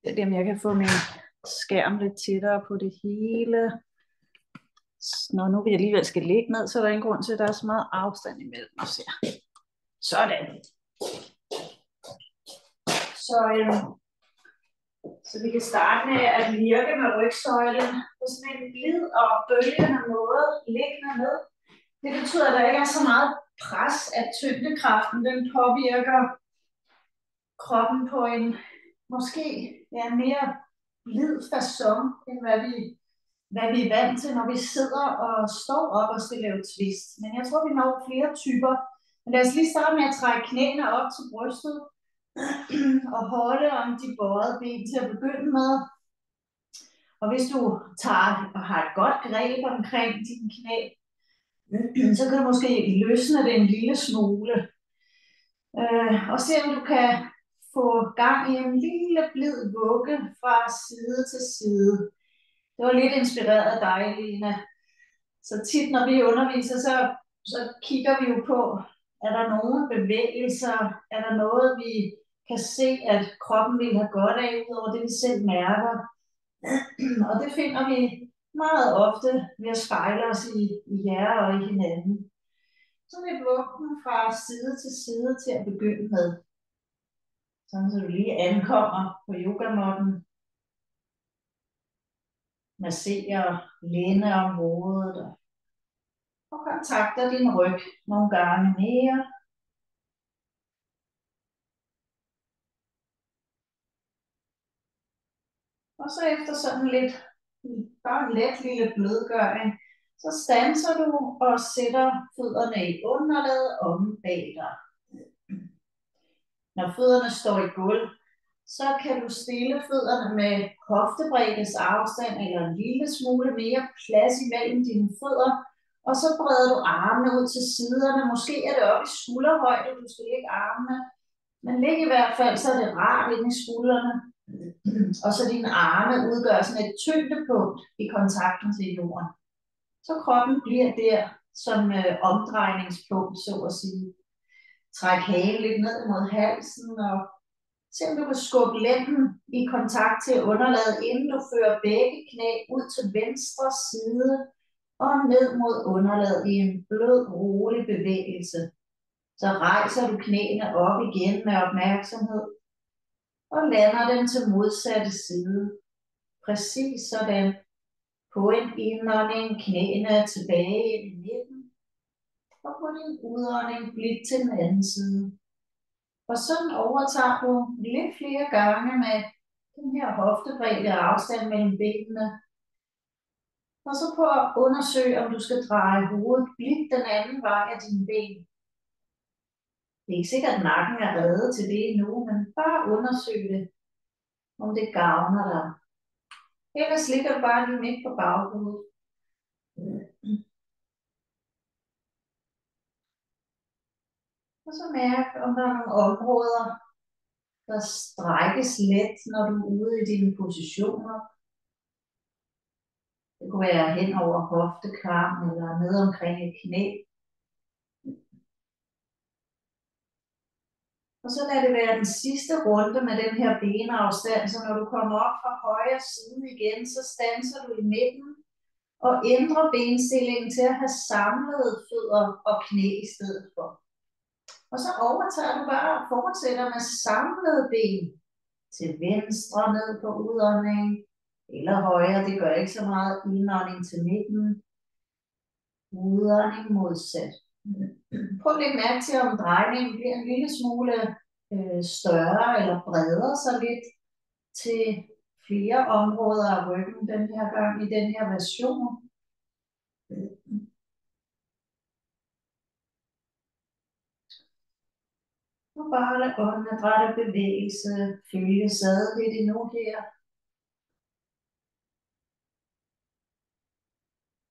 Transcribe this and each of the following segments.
Det er det, om jeg kan få min skærm lidt tættere på det hele. Når nu vi alligevel skal ligge ned, så er der ingen grund til, at der er så meget afstand imellem os her. Sådan. Så vi kan starte med at virke med rygsøjlen på sådan en blid og bølgende måde, liggende ned. Det betyder, at der ikke er så meget pres, at tyngdekraften den påvirker kroppen på en måske mere blid facon, end hvad vi er vant til, når vi sidder og står op og skal lave twist. Men jeg tror, vi når flere typer. Men lad os lige starte med at trække knæene op til brystet og holde om de bøjede ben til at begynde med. Og hvis du tager og har et godt greb omkring dine knæ, så kan du måske løsne det en lille smule. Og se om du kan få gang i en lille blid vugge fra side til side. Det var lidt inspireret af dig, Lena. Så tit, når vi underviser, så kigger vi jo på, er der nogle bevægelser, er der noget, vi kan se, at kroppen vil have godt af, udover det, vi selv mærker. Og det finder vi meget ofte ved at spejle os i jer og i hinanden. Så vil vuggen fra side til side til at begynde med. Sådan så du lige ankommer på yogamåtten. Masserer læne om hovedet og kontakter din ryg nogle gange mere. Og så efter sådan lidt, bare en let lille blødgøring, så standser du og sætter fødderne i underlaget om bag dig. Når fødderne står i gulv, så kan du stille fødderne med hoftebreddes afstand eller en lille smule mere plads imellem dine fødder. Og så breder du armene ud til siderne. Måske er det oppe i skulderhøjde, du skal lægge armene. Men læg i hvert fald, så er det rart ind i skuldrene. Og så dine arme udgør sådan et tyngdepunkt i kontakten til jorden. Så kroppen bliver der som omdrejningspunkt, så at sige. Træk hagen lidt ned mod halsen og se om du kan skubbe lænden i kontakt til underlaget, inden du fører begge knæ ud til venstre side og ned mod underlaget i en blød, rolig bevægelse. Så rejser du knæene op igen med opmærksomhed og lander dem til modsatte side. Præcis sådan. På en indånding, knæene tilbage ind i midten, og på din udånding, blik til den anden side. Og sådan overtager du lidt flere gange med den her hoftebredde afstand mellem benene. Og så prøv at undersøge, om du skal dreje hovedet blidt den anden vej af dine ben. Det er ikke sikkert, at nakken er reddet til det endnu, men bare undersøg det, om det gavner dig. Ellers ligger du bare lige midt på baghovedet. Og så mærk, om der er nogle områder, der strækkes let, når du er ude i dine positioner. Det kunne være hen over hoftekarm eller ned omkring et knæ. Og så lad det være den sidste runde med den her benafstand, så når du kommer op fra højre side igen, så standser du i midten og ændrer benstillingen til at have samlede fødder og knæ i stedet for. Og så overtager du bare og fortsætter med samlede ben til venstre ned på udånding, eller højre, det gør ikke så meget, indånding til midten, udånding modsat. Prøv at lægge mærke til, om drejningen bliver en lille smule større eller breder sig lidt til flere områder af ryggen den her gang i den her version. Og bare lad åndedræt bevægelse følge sad lidt endnu her.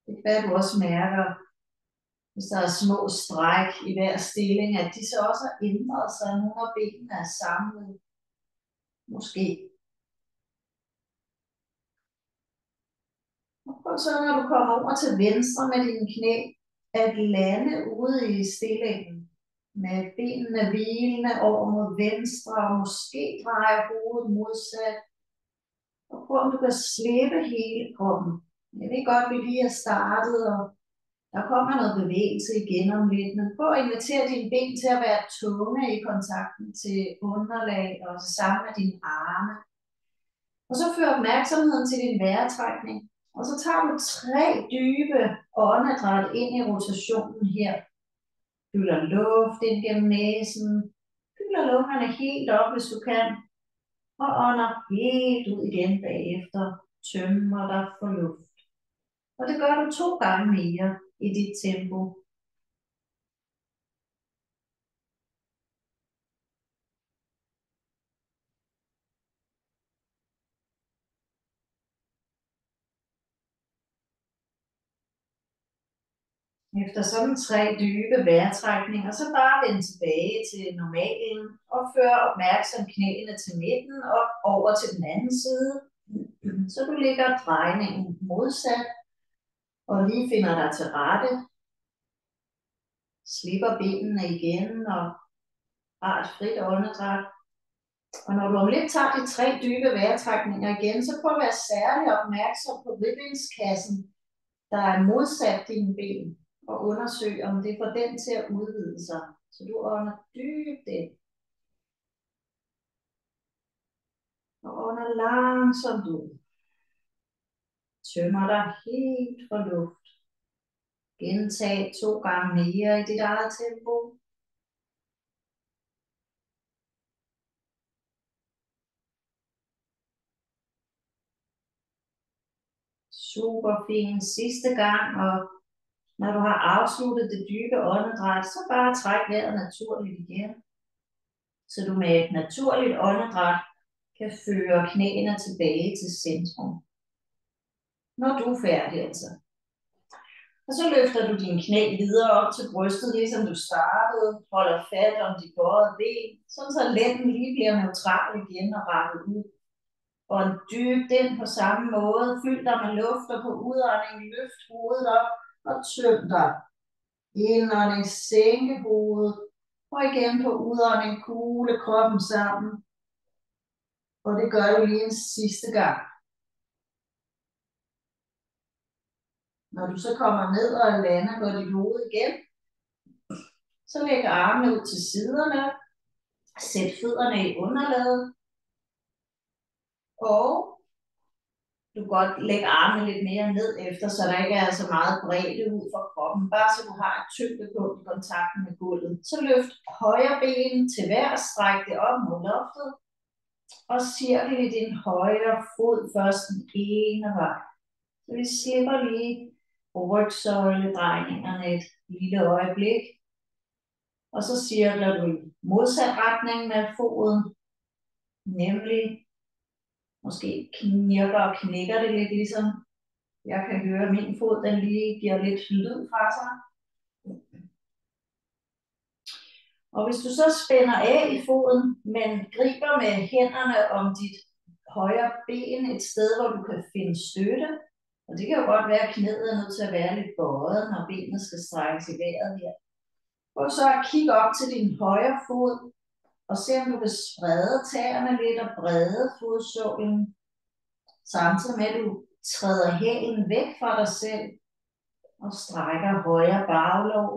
Det kan være, du også mærker, hvis der er små stræk i hver stilling, at de så også har ændret sig. Nogle af benene er samlet. Måske. Og prøv så, når du kommer over til venstre med dine knæ, at lande ude i stillingen. Med benene hvilende over mod venstre, og måske dreje hovedet modsat. Og prøv om du kan slippe hele kroppen. Jeg ved godt, vi lige har startet, og der kommer noget bevægelse igen om lidt, men prøv at invitere dine ben til at være tunge i kontakten til underlag og sammen med dine arme. Og så fører opmærksomheden til din vejrtrækning. Og så tager du 3 dybe åndedræt ind i rotationen her. Fylder luft ind gennem næsen. Fylder lungerne helt op, hvis du kan. Og ånder helt ud igen bagefter. Tømmer dig for luft. Og det gør du 2 gange mere i dit tempo. Efter sådan 3 dybe vejrtrækninger, så bare vend tilbage til normalen og før opmærksom knæene til midten og over til den anden side. Så du lægger drejningen modsat og lige finder dig til rette. Slipper benene igen og har et frit åndedræt. Og når du om lidt tager de 3 dybe vejrtrækninger igen, så prøv at være særlig opmærksom på ribbenskassen, der er modsat dine ben, og undersøg, om det får den til at udvide sig. Så du ånder dybt ind. Og ånder langsomt ud. Tømmer dig helt for luft. Gentag 2 gange mere i dit eget tempo. Super fint. Sidste gang, og når du har afsluttet det dybe åndedræt, så bare træk vejret naturligt igen. Så du med et naturligt åndedræt kan føre knæene tilbage til centrum. Når du er færdig altså. Og så løfter du dine knæ videre op til brystet, ligesom du startede. Holder fat om de bøjede ben, sådan så lænden lige bliver neutral igen og rettet ud. Og dybt ind på samme måde. Fyld dig med luft, og på udånding løft hovedet op og tøm dig. Indånding sænke hovedet. Og igen på udånding kugle kroppen sammen. Og det gør du lige en sidste gang. Når du så kommer ned og lander på dit hoved igen, så læg armene ud til siderne. Sæt fødderne i underlaget. Og du kan godt lægge armene lidt mere ned efter, så der ikke er så meget bredde ud for kroppen. Bare så du har et tyngdepunkt i kontakten med gulvet. Så løft højre ben til hver, stræk det op mod loftet. Og cirkel i din højre fod først den ene vej. Så vi slipper lige rygsøjledrejningerne et lille øjeblik. Og så cirkler du i modsat retning med foden. Nemlig måske knirker og knækker det lidt, ligesom jeg kan høre, at min fod den lige giver lidt lyd fra sig. Og hvis du så spænder af i foden, men griber med hænderne om dit højre ben et sted, hvor du kan finde støtte, og det kan jo godt være, at knæet er nødt til at være lidt bøjet, når benet skal strækkes i vejret her. Prøv så at kigge op til din højre fod, og se om du kan sprede tæerne lidt og brede fodsålen, samtidig med at du træder hælen væk fra dig selv og strækker højre baglov,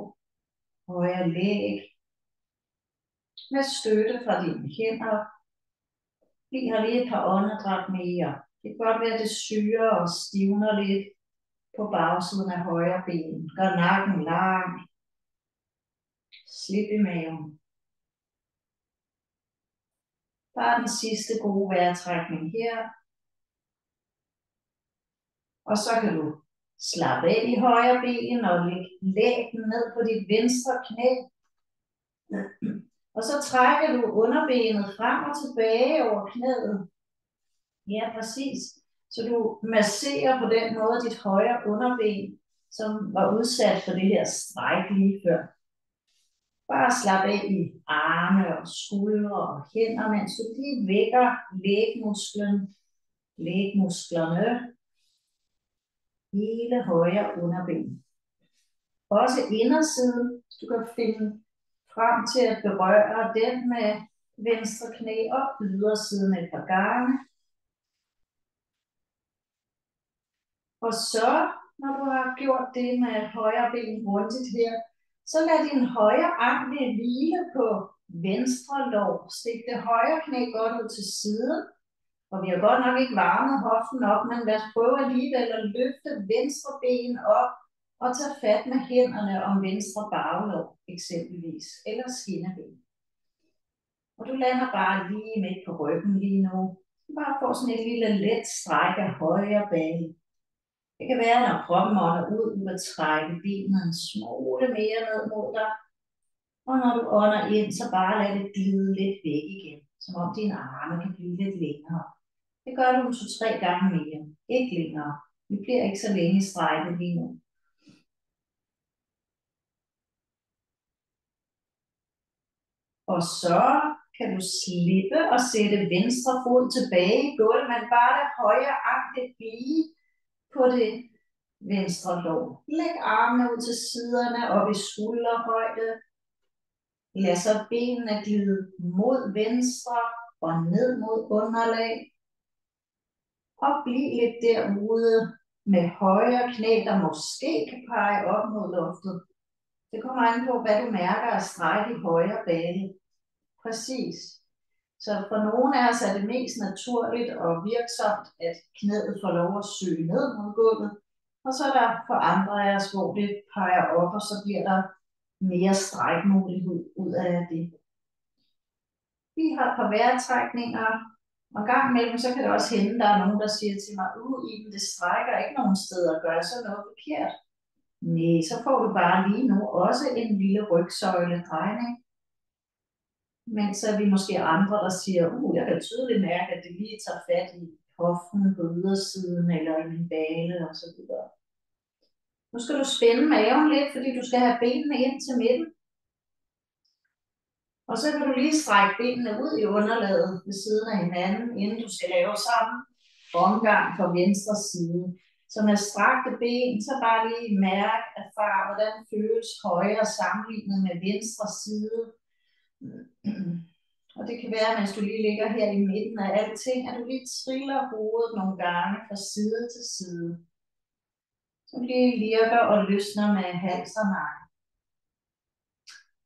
højre læg med støtte fra dine hænder. Vi har lige et par åndedræt mere. Det kan godt være, at det syrer og stivner lidt på bagsiden af højre ben. Gør nakken lang. Slip i maven. Bare den sidste gode vejrtrækning her. Og så kan du slappe af i højre ben og lægge den ned på dit venstre knæ. Og så trækker du underbenet frem og tilbage over knæet. Ja, præcis. Så du masserer på den måde dit højre underben, som var udsat for det her stræk lige før. Bare slap af i arme og skuldre og hænder, mens du lige vækker lægmusklerne, hele højre underben. Også indersiden, du kan finde frem til at berøre den med venstre knæ og ydersiden et par gange. Og så, når du har gjort det med højre ben grundigt her, så lad din højre ankel hvile på venstre lår. Stik det højre knæ godt ud til siden. Og vi har godt nok ikke varmet hoften op, men lad os prøve alligevel at løfte venstre ben op og tage fat med hænderne om venstre baglår eksempelvis, eller skinneben. Og du lander bare lige midt på ryggen lige nu. Du bare får sådan et lille let stræk af højre bane. Det kan være, når kroppen ånder ud, du kan trække benet en smule mere ned mod dig. Og når du ånder ind, så bare lad det glide lidt væk igen, som om dine arme kan blive lidt længere. Det gør du 2-3 gange mere, ikke længere. Vi bliver ikke så længe i strækket lige nu. Og så kan du slippe og sætte venstre fod tilbage i gulvet, men bare det højre ankel blive på det venstre lår. Læg armene ud til siderne op i skulderhøjde. Lad så benene glide mod venstre og ned mod underlag. Og bliv lidt derude med højre knæ, der måske kan pege op mod loftet. Det kommer an på, hvad du mærker at strække i højre bane. Præcis. Så for nogle af os er det mest naturligt og virksomt, at knæet får lov at søge ned mod gulvet. Og så er der for andre af os, hvor det peger op, og så bliver der mere strækmulighed ud af det. Vi har et par vejrtrækninger, og en gang imellem, så kan det også hende, der er nogen, der siger til mig, Iben, det strækker ikke nogen steder, gør jeg så noget forkert? Nej, så får du bare lige nu også en lille rygsøjledrejning. Men så er vi måske andre, der siger, jeg kan tydeligt mærke, at det lige tager fat i hoften på ydersiden, eller i min bale, og så videre. Nu skal du spænde maven lidt, fordi du skal have benene ind til midten. Og så kan du lige strække benene ud i underlaget ved siden af hinanden, inden du skal lave samme omgang fra venstre side. Så med strakte ben, så bare lige mærk, erfar, hvordan føles højre sammenlignet med venstre side. Og det kan være, mens du lige ligger her i midten af alting, at du lige triller hovedet nogle gange fra side til side. Så lige lirker og løsner med hals og nakke.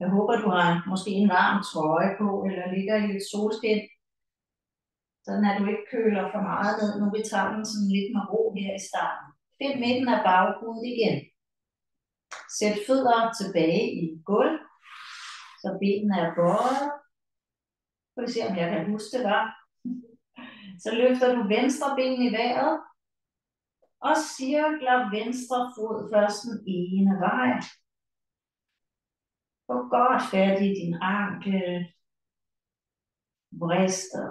Jeg håber, du har måske en varm trøje på, eller ligger i lidt solskin, sådan at du ikke køler for meget ned. Nu vi tager den sådan lidt med ro her i starten. Find midten af baghuden igen. Sæt fødder tilbage i gulv, så benene er bøjet. Prøv at se, om jeg kan huske det, var. Så løfter du venstre ben i vejret, og cirkler venstre fod først den ene vej. Få godt fat i din ankel, vrister,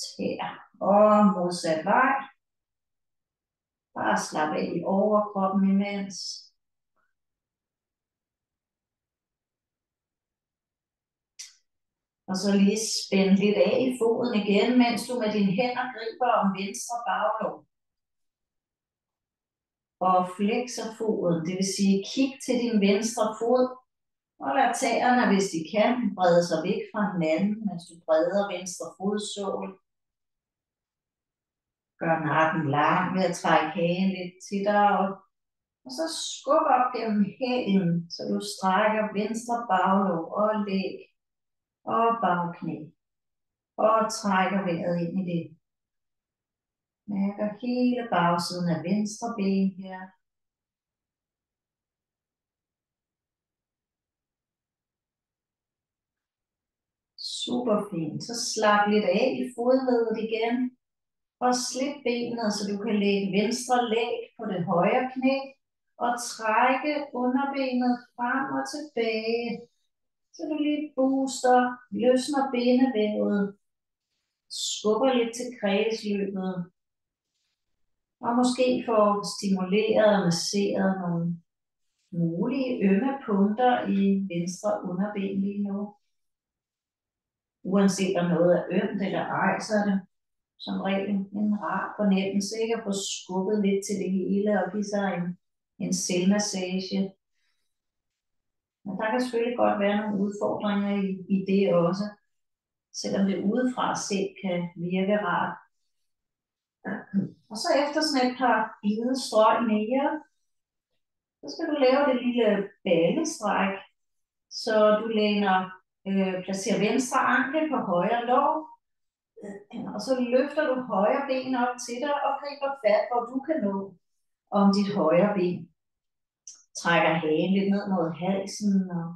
tæer og modsat vej. Bare slap af i overkroppen imens. Og så lige spænd lidt af i foden igen, mens du med dine hænder griber om venstre baglår. Og flexer foden, det vil sige kig til din venstre fod, og lad tæerne, hvis de kan, brede sig væk fra hinanden, mens du breder venstre fodsål. Gør nakken lang ved at trække hagen lidt tættere op. Og så skub op gennem hælen, så du strækker venstre baglår og læg og bagknæ. Og trækker vejret ind i det. Mærker hele bagsiden af venstre ben her. Super fint. Så slap lidt af i fodledet igen. Og slip benet, så du kan lægge venstre læg på det højre knæ. Og trække underbenet frem og tilbage. Så du lige booster, løsner benevævet. Skubber lidt til kredsløbet. Og måske får stimuleret og masseret nogle mulige ømme punkter i venstre underben lige nu. Uanset om noget er ømt eller ej, så er det som regel en rar fornemmelse ikke at få skubbet lidt til det hele og give sig en selvmassage. Men der kan selvfølgelig godt være nogle udfordringer i det også, selvom det udefra set kan virke rart. Og så efter sådan et par glide strøg mere, så skal du lave det lille ballestræk, så du placerer venstre ankel på højre lår, og så løfter du højre ben op til dig og griber fat, hvor du kan nå om dit højre ben. Trækker hagen lidt ned mod halsen og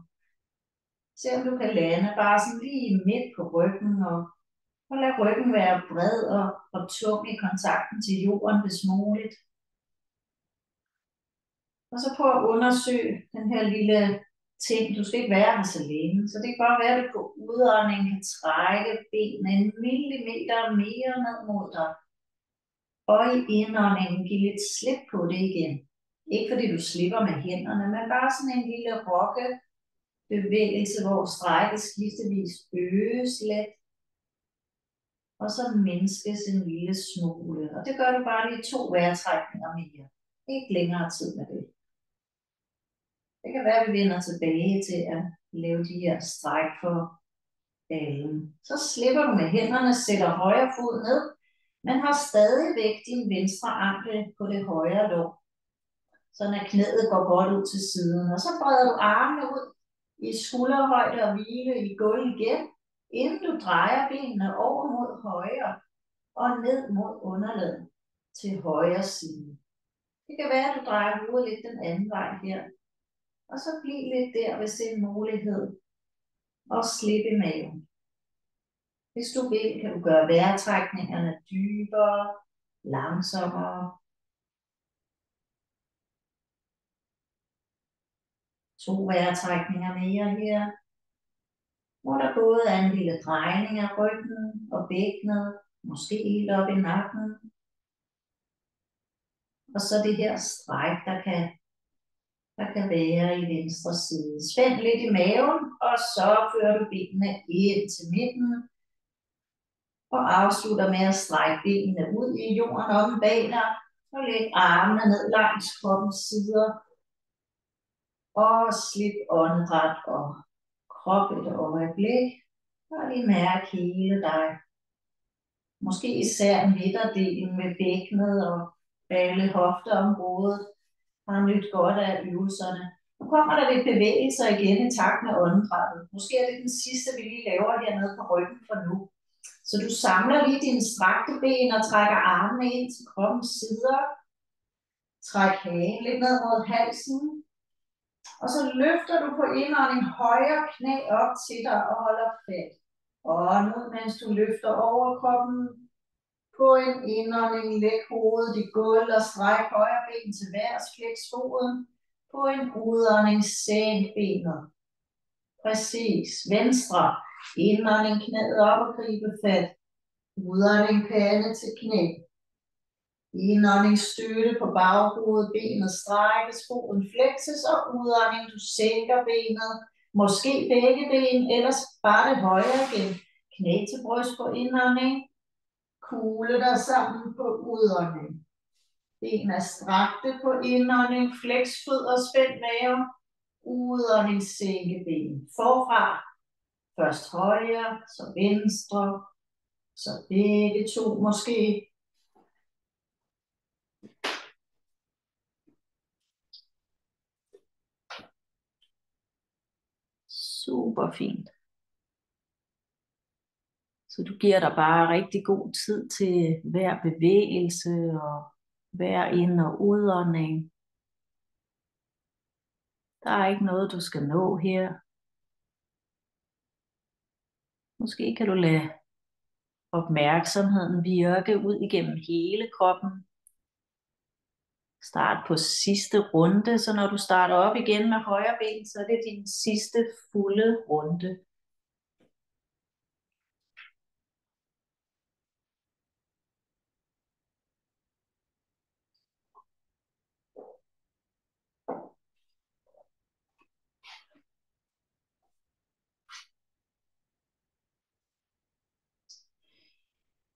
se om du kan lande bare sådan lige midt på ryggen og lad ryggen være bred og tung i kontakten til jorden, hvis muligt. Og så prøv at undersøge den her lille ting. Du skal ikke være her så længe, så det kan godt være, at du på udånding kan trække benene en millimeter mere ned mod dig. Og i indåndingen give lidt slip på det igen. Ikke fordi du slipper med hænderne, men bare sådan en lille rokkebevægelse, hvor strækket skiftevis øges let, og så mindskes en lille smule. Og det gør du bare lige 2 vejrtrækninger mere. Ikke længere tid med det. Det kan være, at vi vender tilbage til at lave de her stræk for ballen. Så slipper du med hænderne, sætter højre fod ned, men har stadigvæk din venstre ankel på det højre lår. Sådan at knæet går godt ud til siden. Og så breder du armene ud i skulderhøjde og hvile i gulv igen, inden du drejer benene over mod højre og ned mod underlaget til højre side. Det kan være, at du drejer hovedet lidt den anden vej her. Og så bliv lidt der, hvis det er en mulighed. Og slip i maven. Hvis du vil, kan du gøre vejrtrækningerne dybere, langsommere. 2 vejrtrækninger mere her. Hvor der både er en lille drejning af ryggen og bækkenet, måske helt op i nakken. Og så det her stræk, der kan være i venstre side. Spænd lidt i maven, og så fører du benene ind til midten. Og afslutter med at strække benene ud i jorden om bag dig. Og læg armene ned langs kroppens sider. Og slip åndedræt og krop et øjeblik. Og lige mærke hele dig. Måske især midterdelen med bækkenet og alle hofteområdet har nyt godt af øvelserne. Nu kommer der lidt bevægelser igen i takt med åndedrættet. Måske er det den sidste, vi lige laver hernede på ryggen for nu. Så du samler lige dine strakte ben og trækker armene ind til kroppens sider. Træk hagen lidt ned mod halsen. Og så løfter du på indånding højre knæ op til dig og holder fat. Og nu, mens du løfter overkroppen på en indånding, læg hovedet i gulv og stræk højre ben til værs, flex foden. På en udånding, sænk benet. Præcis. Venstre. Indånding, knæet op og gribe fat. Udånding, pande til knæ. Indånding, støtte på baghovedet, benet strækkes, foden flexes, og udånding, du sænker benet. Måske begge ben, ellers bare det højre igen. Knæ til bryst på indånding. Kugle dig sammen på udånding. Ben er strakte på indånding, flex fødder, spænd mave. Udånding, sænke ben. Forfra. Først højre, så venstre, så begge to måske. Super fint. Så du giver dig bare rigtig god tid til hver bevægelse og hver ind- og udånding. Der er ikke noget, du skal nå her. Måske kan du lade opmærksomheden virke ud igennem hele kroppen. Start på sidste runde, så når du starter op igen med højre ben, så er det din sidste fulde runde.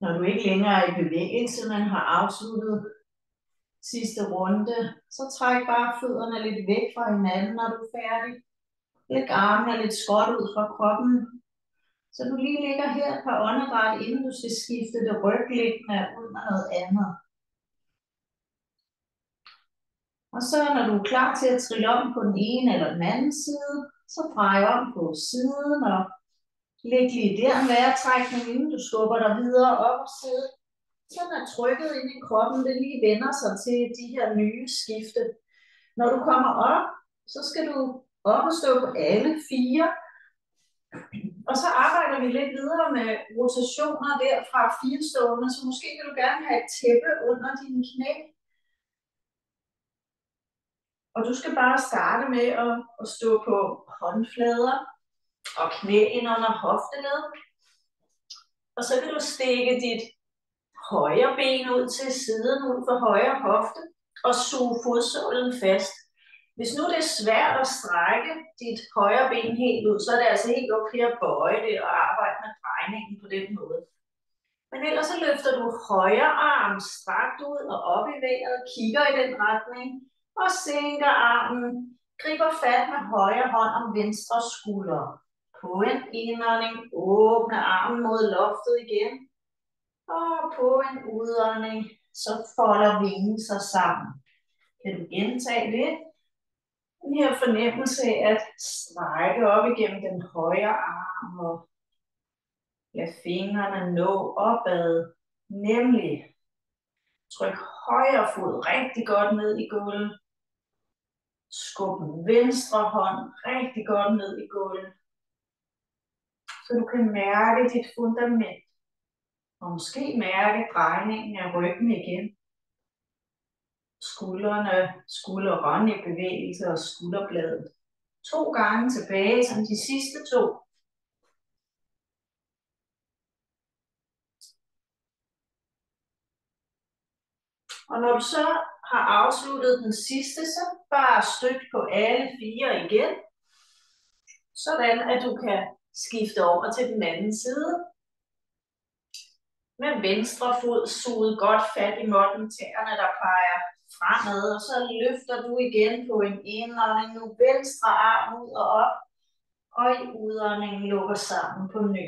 Når du ikke længere er i bevægelse, men har afsluttet sidste runde, så træk bare fødderne lidt væk fra hinanden, når du er færdig. Læg armene lidt skråt ud fra kroppen, så du lige ligger her et par åndedræt, inden du skal skifte det ryglæggende ud med noget andet. Og så når du er klar til at trille om på den ene eller den anden side, så drej om på siden og læg lige der en vejrtrækning, inden du skubber dig videre op og sidde. Sådan er trykket ind i kroppen, det lige vender sig til de her nye skifte. Når du kommer op, så skal du op og stå på alle fire. Og så arbejder vi lidt videre med rotationer der fra firestående, så måske vil du gerne have et tæppe under dine knæ. Og du skal bare starte med at stå på håndflader og knæ ind under hofteled. Og så vil du stikke dit højre ben ud til siden ud for højre hofte og suge fodsålen fast. Hvis nu det er svært at strække dit højre ben helt ud, så er det altså helt okay at bøje det og arbejde med drejningen på den måde. Men ellers så løfter du højre arm strakt ud og op i vejret, kigger i den retning og sænker armen, griber fat med højre hånd om venstre skulder. På en indånding åbne armen mod loftet igen. Og på en udånding, så folder vingen sig sammen. Kan du gentage det? Den her fornemmelse af at strække op igennem den højre arm og lad fingrene nå opad. Nemlig tryk højre fod rigtig godt ned i gulvet. Skub venstre hånd rigtig godt ned i gulvet. Så du kan mærke dit fundament. Og måske mærke drejningen af ryggen igen. Skulderen i bevægelse og skulderbladet. 2 gange tilbage som de sidste 2. Og når du så har afsluttet den sidste, så bare støt på alle 4 igen. Sådan at du kan skifte over til den anden side. Med venstre fod suget godt fat i måtten, tæerne der peger fremad, og så løfter du igen på en indånding, nu venstre arm ud og op, og i udåndingen lukker sammen på ny.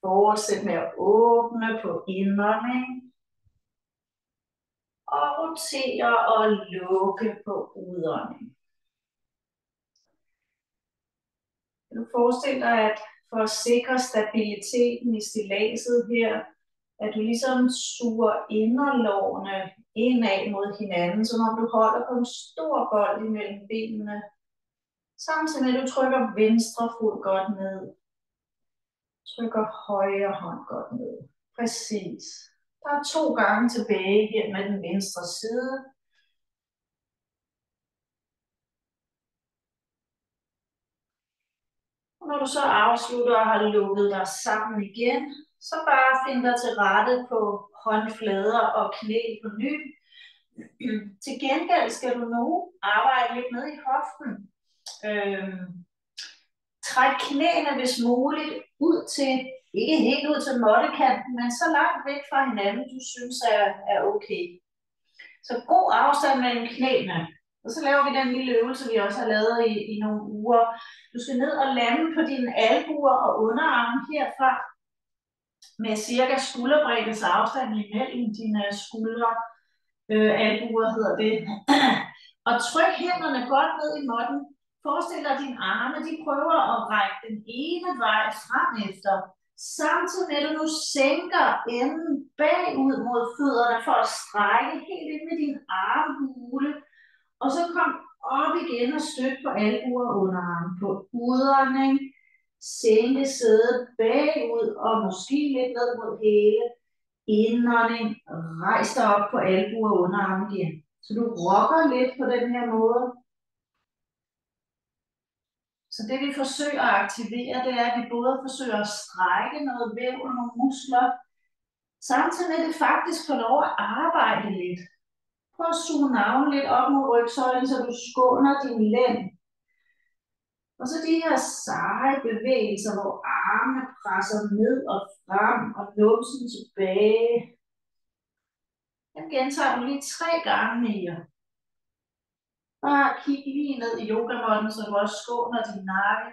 Fortsæt med at åbne på indånding, og rotere og lukke på udånding. Kan du forestille dig, at for at sikre stabiliteten i stilladset her, at du ligesom suger inderlårene indad mod hinanden, som om du holder på en stor bold imellem benene. Samtidig med at du trykker venstre fod godt ned. Trykker højre hånd godt ned. Præcis. Der er 2 gange tilbage her med den venstre side. Og når du så afslutter og har lukket dig sammen igen, så bare find dig til rette på håndflader og knæ på ny. Til gengæld skal du nu arbejde lidt ned i hoften. Træk knæene hvis muligt ud til, ikke helt ud til måttekanten, men så langt væk fra hinanden, du synes er okay. Så god afstand mellem knæene. Og så laver vi den lille øvelse, vi også har lavet i nogle uger. Du skal ned og lande på dine albuer og underarme herfra, med cirka skulderbreddes afstand imellem dine skuldre. Albuer hedder det. Og tryk hænderne godt ned i måtten. Forestil dig, at dine arme de prøver at række den ene vej frem efter. Samtidig med at du nu sænker enden bagud mod fødderne for at strække helt ind med din armhule. Og så kom op igen og støt på albuer og underarme på udånding. Sænke sædet bagud og måske lidt ned mod hæle. Indånding. Rejs dig op på albuer og underarme igen. Så du rocker lidt på den her måde. Så det vi forsøger at aktivere, det er, at vi både forsøger at strække noget væv og nogle muskler, samtidig med at det faktisk får lov at arbejde lidt. Prøv at suge navlen lidt op mod rygsøjlen, så du skåner din lænd. Og så de her seje bevægelser, hvor armene presser ned og frem og numsen tilbage. Den gentager du lige 3 gange mere. Bare kig lige ned i yogamåtten, så du også skåner din nakke.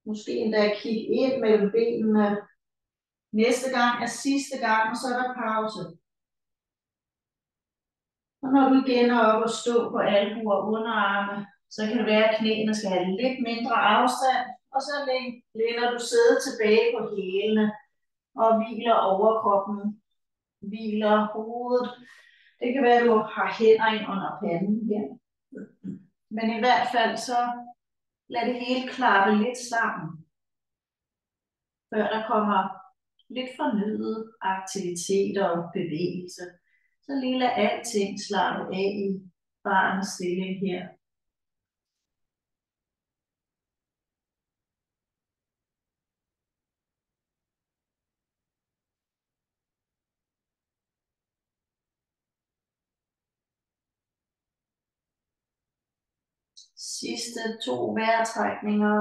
Måske endda kig ind mellem benene. Næste gang er sidste gang, og så er der pause. Og når du igen er oppe og stå på albuer og underarme, så kan det være, at knæene skal have lidt mindre afstand, og så læner du sædet tilbage på hælene og hviler overkroppen, hviler hovedet. Det kan være, at du har hænder ind under panden her. Men i hvert fald så lad det hele klappe lidt sammen, før der kommer lidt fornyet aktivitet og bevægelse. Så lige lad alting slappe af i barnets stilling her. Sidste 2 vejrtrækninger.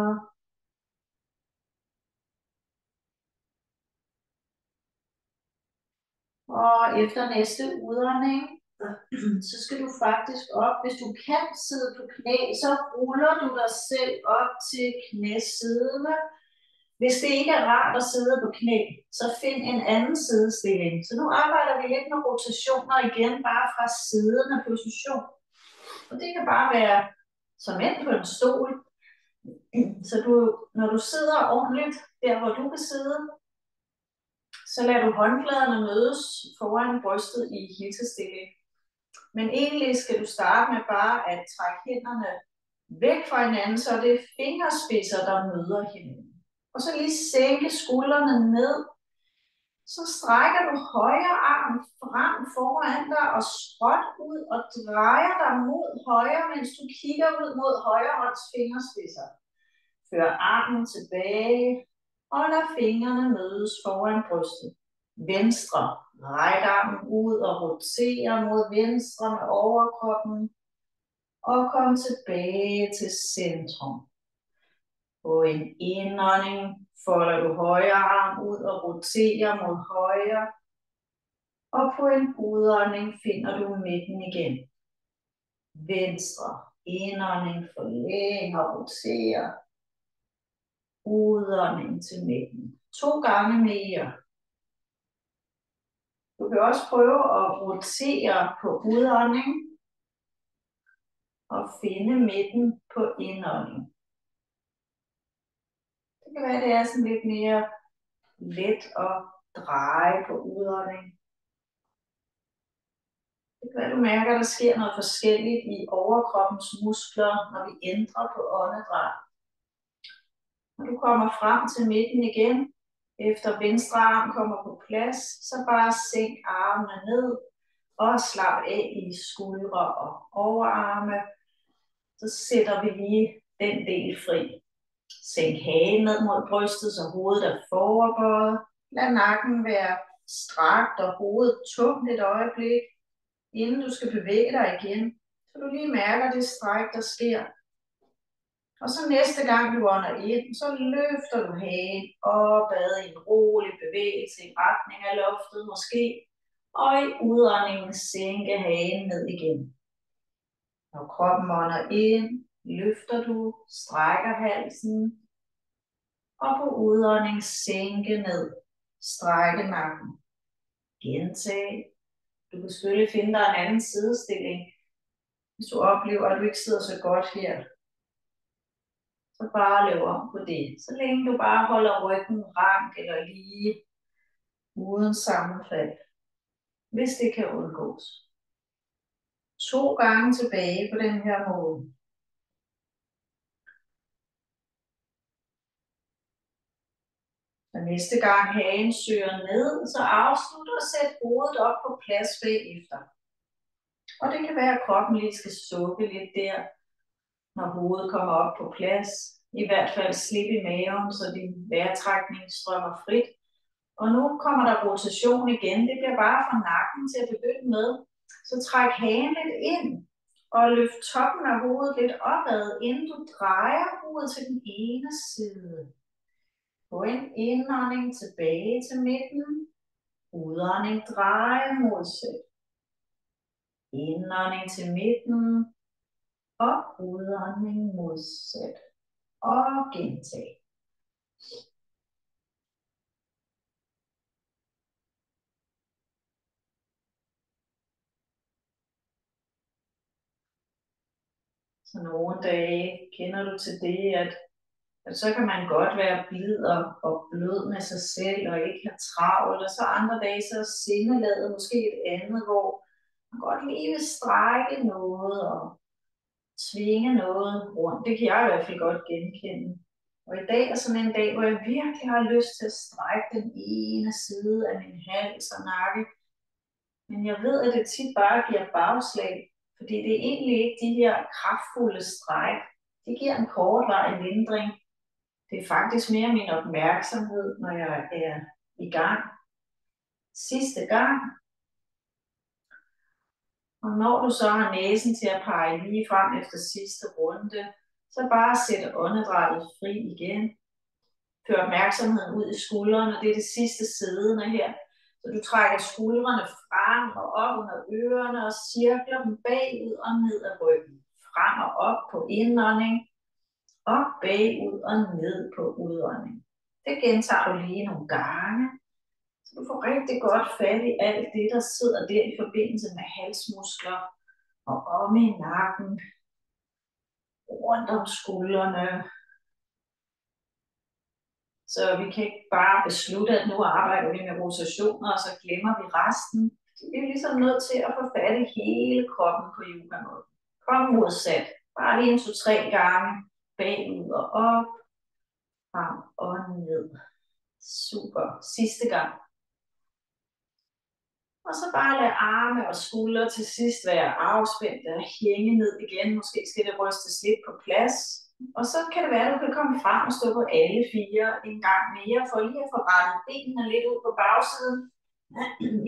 Og efter næste udånding, så skal du faktisk op. Hvis du kan sidde på knæ, så ruller du dig selv op til knæsidene. Hvis det ikke er rart at sidde på knæ, så find en anden sidestilling. Så nu arbejder vi lidt med rotationer igen, bare fra siddende position. Og det kan bare være som ind på en stol. Så når du sidder ordentligt, der hvor du kan sidde, så lader du håndfladerne mødes foran brystet i hilsestilling. Men egentlig skal du starte med bare at trække hænderne væk fra hinanden, så det er fingerspidser, der møder hinanden. Og så lige sænke skuldrene ned. Så strækker du højre arm frem foran dig og skråt ud og drejer dig mod højre, mens du kigger ud mod højre hånds fingerspidser. Før armen tilbage og lad fingrene mødes foran brystet. Venstre, ræk armen ud og roter mod venstre med overkroppen. Og kom tilbage til centrum. På en indånding folder du højre arm ud og roterer mod højre. Og på en udånding finder du midten igen. Venstre, indånding, forlæng og roterer. Udånding til midten. 2 gange mere. Du kan også prøve at rotere på udånding og finde midten på indånding. Det kan være, det er sådan lidt mere let at dreje på udånding. Det kan være, du mærker, at der sker noget forskelligt i overkroppens muskler, når vi ændrer på åndedræt. Når du kommer frem til midten igen, efter venstre arm kommer på plads, så bare sænk armene ned og slap af i skuldre og overarme. Så sætter vi lige den del fri. Sænk hagen ned mod brystet, så hovedet er foroverbøjet. Lad nakken være strakt og hovedet tungt et øjeblik, inden du skal bevæge dig igen. Så du lige mærker det stræk, der sker. Og så næste gang du ånder ind, så løfter du hagen opad i en rolig bevægelse i retning af loftet måske. Og i udåndingen sænke hagen ned igen. Når kroppen ånder ind, løfter du, strækker halsen. Og på udånding sænke ned, strække nakken. Gentag. Du kan selvfølgelig finde dig en anden sidestilling, hvis du oplever, at du ikke sidder så godt her. Så bare lav om på det. Så længe du bare holder ryggen rank eller lige, uden sammenfald, hvis det kan undgås. 2 gange tilbage på den her måde. Og næste gang hagen søger ned, så afslut og sæt hovedet op på plads bagefter. Og det kan være, at kroppen lige skal sukke lidt der, når hovedet kommer op på plads. I hvert fald slip i maven, så din vejrtrækning strømmer frit. Og nu kommer der rotation igen. Det bliver bare fra nakken til at begynde med. Så træk hagen lidt ind og løft toppen af hovedet lidt opad, inden du drejer hovedet til den ene side. På en indånding tilbage til midten. Udånding dreje modsat. Indånding til midten. Og udånding modsat. Og gentag. Så nogle dage kender du til det, at så kan man godt være blid og blød med sig selv og ikke have travlt, og så andre dage så er sindelaget måske et andet, hvor man godt lige vil strække noget og tvinge noget rundt. Det kan jeg i hvert fald godt genkende. Og i dag er sådan en dag, hvor jeg virkelig har lyst til at strække den ene side af min hals og nakke. Men jeg ved, at det tit bare giver bagslag, fordi det er egentlig ikke de her kraftfulde stræk. Det giver en kortvarig lindring. Det er faktisk mere min opmærksomhed, når jeg er i gang. Sidste gang. Og når du så har næsen til at pege lige frem efter sidste runde, så bare sæt åndedrættet fri igen. Før opmærksomheden ud i skuldrene, og det er det sidste siddende her. Så du trækker skuldrene frem og op under ørerne og cirkler dem bagud og ned ad ryggen. Frem og op på indånding, og bagud og ned på udånding. Det gentager du lige nogle gange. Så du får rigtig godt fat i alt det, der sidder der i forbindelse med halsmuskler og om i nakken, rundt om skuldrene. Så vi kan ikke bare beslutte, at nu arbejder vi med rotationer, og så glemmer vi resten. Vi er ligesom nødt til at få fat i hele kroppen på yoga-måde. Kom modsat. Bare lige 2-3 gange. Bagud og op. Frem og ned. Super. Sidste gang. Og så bare lad arme og skuldre til sidst være afspændte og hænge ned igen. Måske skal det rystes lidt på plads. Og så kan det være, at du kan komme frem og stå på alle 4 en gang mere, for lige at få rettet benene lidt ud på bagsiden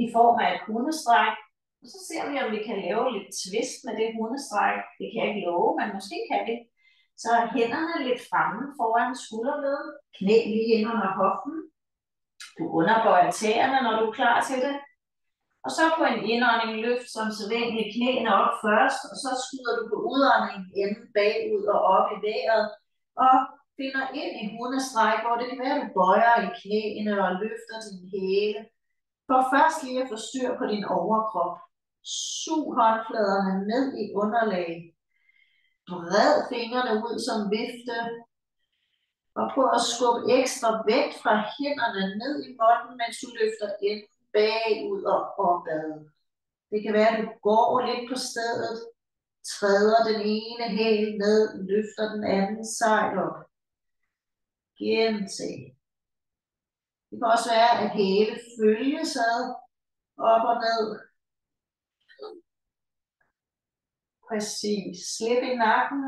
i form af et hundestræk. Og så ser vi, om vi kan lave lidt twist med det hundestræk. Det kan jeg ikke love, men måske kan vi. Så hænderne lidt fremme foran skulderleden, knæ lige ind under hoften. Du underbøjer tæerne, når du er klar til det. Og så på en indånding løft som sædvanligt knæene op først, og så skyder du på udåndingen enden bagud og op i vejret, og finder ind i hundestræk, hvor det kan være, at du bøjer i knæene og løfter din hæle. For først lige at få styr på din overkrop. Sug håndfladerne ned i underlag. Bred fingrene ud som vifte. Og prøv at skubbe ekstra vægt fra hænderne ned i måtten, mens du løfter enden bagud og opad. Det kan være, at du går lidt på stedet, træder den ene hæl ned, løfter den anden sejl op. Gentag. Det kan også være, at hæle følges ad, op og ned. Præcis. Slip i nakken.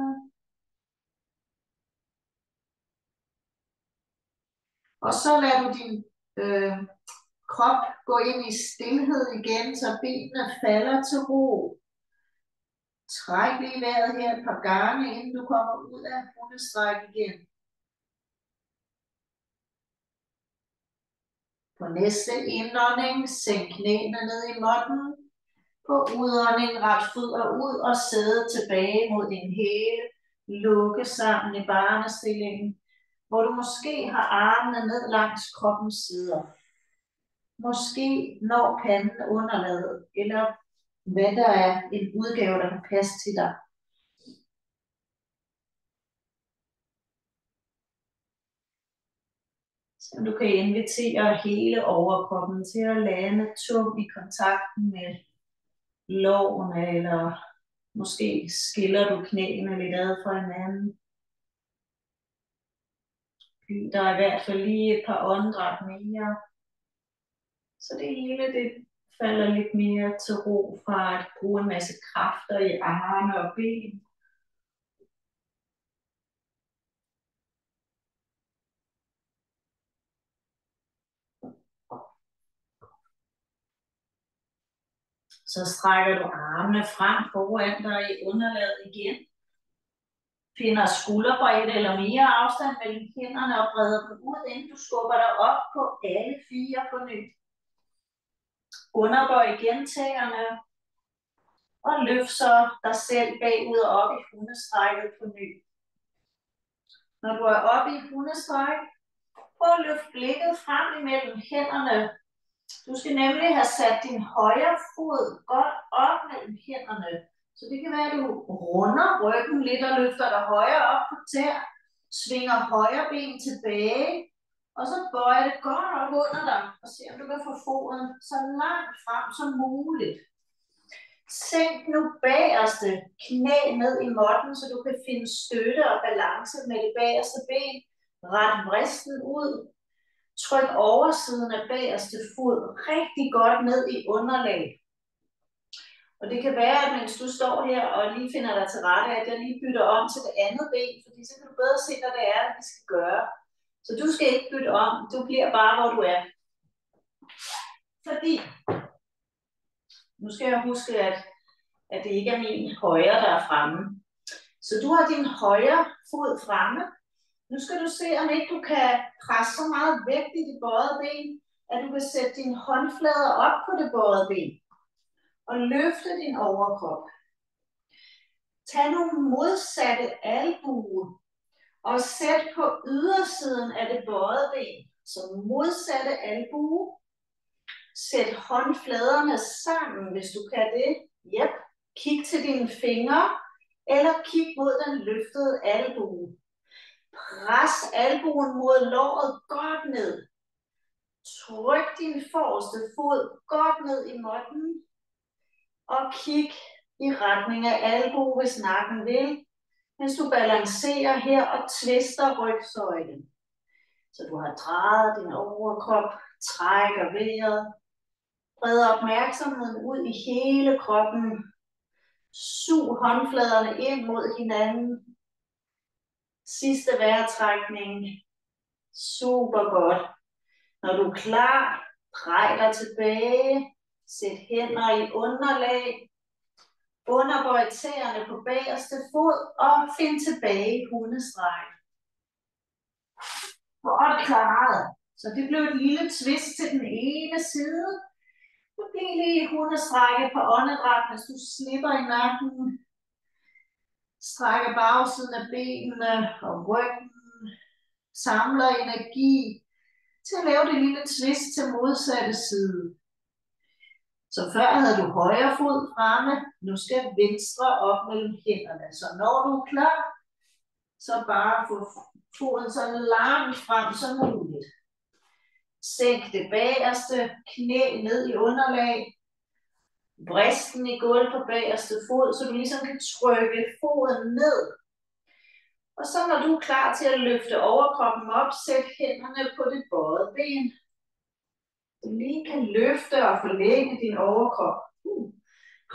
Og så lader du din krop gå ind i stilhed igen, så benene falder til ro. Træk lige vejret her et par gange, inden du kommer ud af hundestræk igen. På næste indånding, sænk knæene ned i måtten. På udånding, ret fødder ud og sæde tilbage mod din hæle. Lukke sammen i barnestillingen, hvor du måske har armene ned langs kroppens sider. Måske når panden underlaget, eller hvad der er en udgave, der kan passe til dig. Så du kan invitere hele overkroppen til at lande tung i kontakten med lårene, eller måske skiller du knæene lidt ad fra hinanden. Der er i hvert fald lige et par åndedræt mere. Så det hele det falder lidt mere til ro fra at bruge en masse kræfter i arme og ben. Så strækker du armene frem foran dig i underlaget igen. Finder skulderbredde eller mere afstand mellem hænderne og breder dem ud, inden du skubber dig op på alle 4 på ny. Underbøj igen tæerne. Og løft så dig selv bagud og op i hundestrækket på ny. Når du er oppe i hundestræk, prøv at løfte blikket frem imellem hænderne. Du skal nemlig have sat din højre fod godt op mellem hænderne, Så det kan være, at du runder ryggen lidt og løfter dig højere op på tær. Svinger højre ben tilbage. Og så bøjer det godt op under dig. Og se om du kan få foden så langt frem som muligt. Sænk nu bagerste knæ ned i måtten, så du kan finde støtte og balance med det bagerste ben. Ret vristen ud. Tryk oversiden af bagerste fod rigtig godt ned i underlag. Og det kan være, at mens du står her og lige finder dig til rette, at jeg lige bytter om til det andet ben, fordi så kan du bedre se, hvad det er, vi skal gøre. Så du skal ikke bytte om, du bliver bare, hvor du er. Fordi, nu skal jeg huske, at det ikke er min højre, der er fremme. Så du har din højre fod fremme. Nu skal du se, om ikke du kan presse så meget vægt i det bøjede ben, at du kan sætte dine håndflader op på det bøjede ben. Og løfte din overkrop. Tag nogle modsatte albuer og sæt på ydersiden af det bøjede ben. Så modsatte albue. Sæt håndfladerne sammen, hvis du kan det. Yep. Kig til dine fingre, eller kig mod den løftede albue. Pres albuen mod låret godt ned. Tryk din forreste fod godt ned i måtten. Og kig i retning af albue, hvis nakken vil, mens du balancerer her og twister rygsøjlen. Så du har drejet din overkrop, trækker vejret, breder opmærksomheden ud i hele kroppen. Sug håndfladerne ind mod hinanden. Sidste vejrtrækning. Super godt. Når du er klar, drej dig tilbage. Sæt hænder i underlag. Underbøj tæerne på bagerste fod og find tilbage i hundestreg. Godt klaret. Så det blev et lille twist til den ene side. Du bliver lige i hundestrække på åndedræt, hvis du slipper i nakken. Strækker bagsiden af benene og ryggen. Samler energi til at lave det lille twist til modsatte side. Så før havde du højre fod fremme, nu skal venstre op mellem hænderne. Så når du er klar, så bare få foden så langt frem som muligt. Sænk det bagerste knæ ned i underlag. Vristen i gulv på bagerste fod, så du ligesom kan trykke foden ned. Og så når du er klar til at løfte overkroppen op, sæt hænderne på det bøjede ben. Du lige kan løfte og forlænge din overkrop.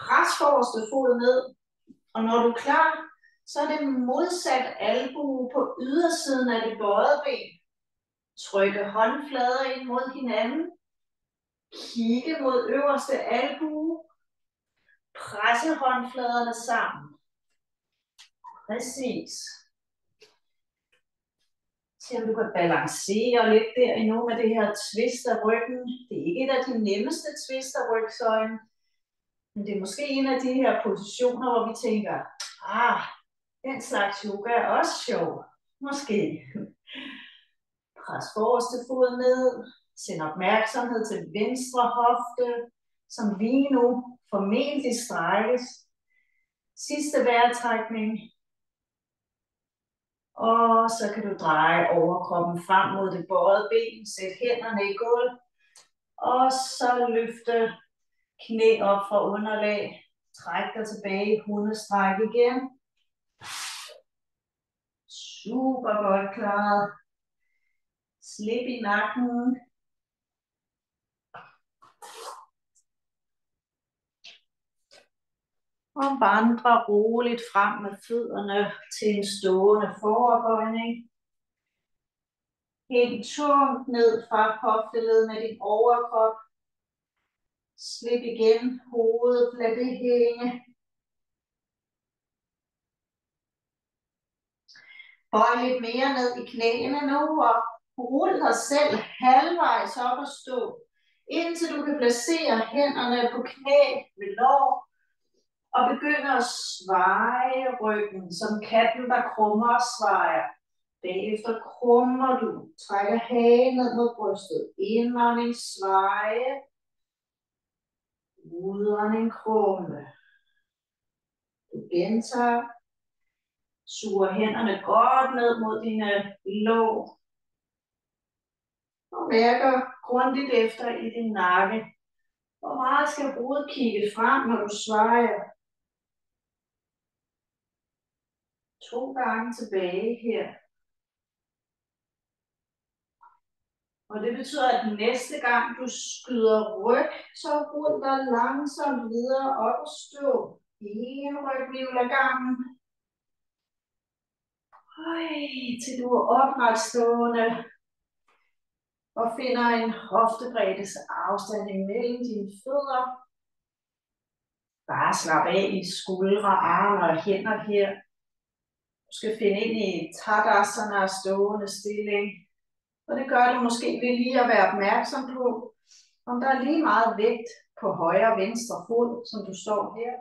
Pres forreste fod ned. Og når du er klar, så er det modsat albue på ydersiden af det bøjede ben. Trykke håndflader ind mod hinanden. Kigge mod øverste albue. Presse håndfladerne sammen. Præcis. Se om du kan balancere lidt der endnu med det her twist af ryggen. Det er ikke et af de nemmeste twist af rygsøjlen. Men det er måske en af de her positioner, hvor vi tænker, den slags yoga er også sjov. Måske. Pres forreste fod ned. Send opmærksomhed til venstre hofte, som lige nu formentlig strækkes. Sidste vejrtrækning. Og så kan du dreje overkroppen frem mod det bøjede ben. Sæt hænderne i gulv. Og så løfte knæ op fra underlag. Træk dig tilbage i hundestræk igen. Super godt klaret. Slip i nakken. Og vandre roligt frem med fødderne til en stående foroverbøjning. Hæng tungt ned fra hofteled med din overkrop. Slip igen hovedet, lad det hænge. Bøj lidt mere ned i knæene nu, og rul dig selv halvvejs op og stå, indtil du kan placere hænderne på knæ ved lår, og begynde at sveje ryggen, som katten, der krummer og svejer. Bagefter krummer du, trækker hagen ned mod brystet, indånding, sveje, udånding, krumme. Du gentager. Suger hænderne godt ned mod dine lår. Og mærker grundigt efter i din nakke. Hvor meget skal hovedet kigge frem, når du svejer? 2 gange tilbage her. Og det betyder, at næste gang du skyder ryg, så rul dig langsomt videre op og stå. En ryghvirvel ad gangen. Til du er opretstående. Og finder en hoftebreddes afstand imellem dine fødder. Bare slap af i skuldre, arme og hænder her. Du skal finde ind i Tadasana, stående stilling. Og det gør du måske ved lige at være opmærksom på, om der er lige meget vægt på højre og venstre fod, som du står her.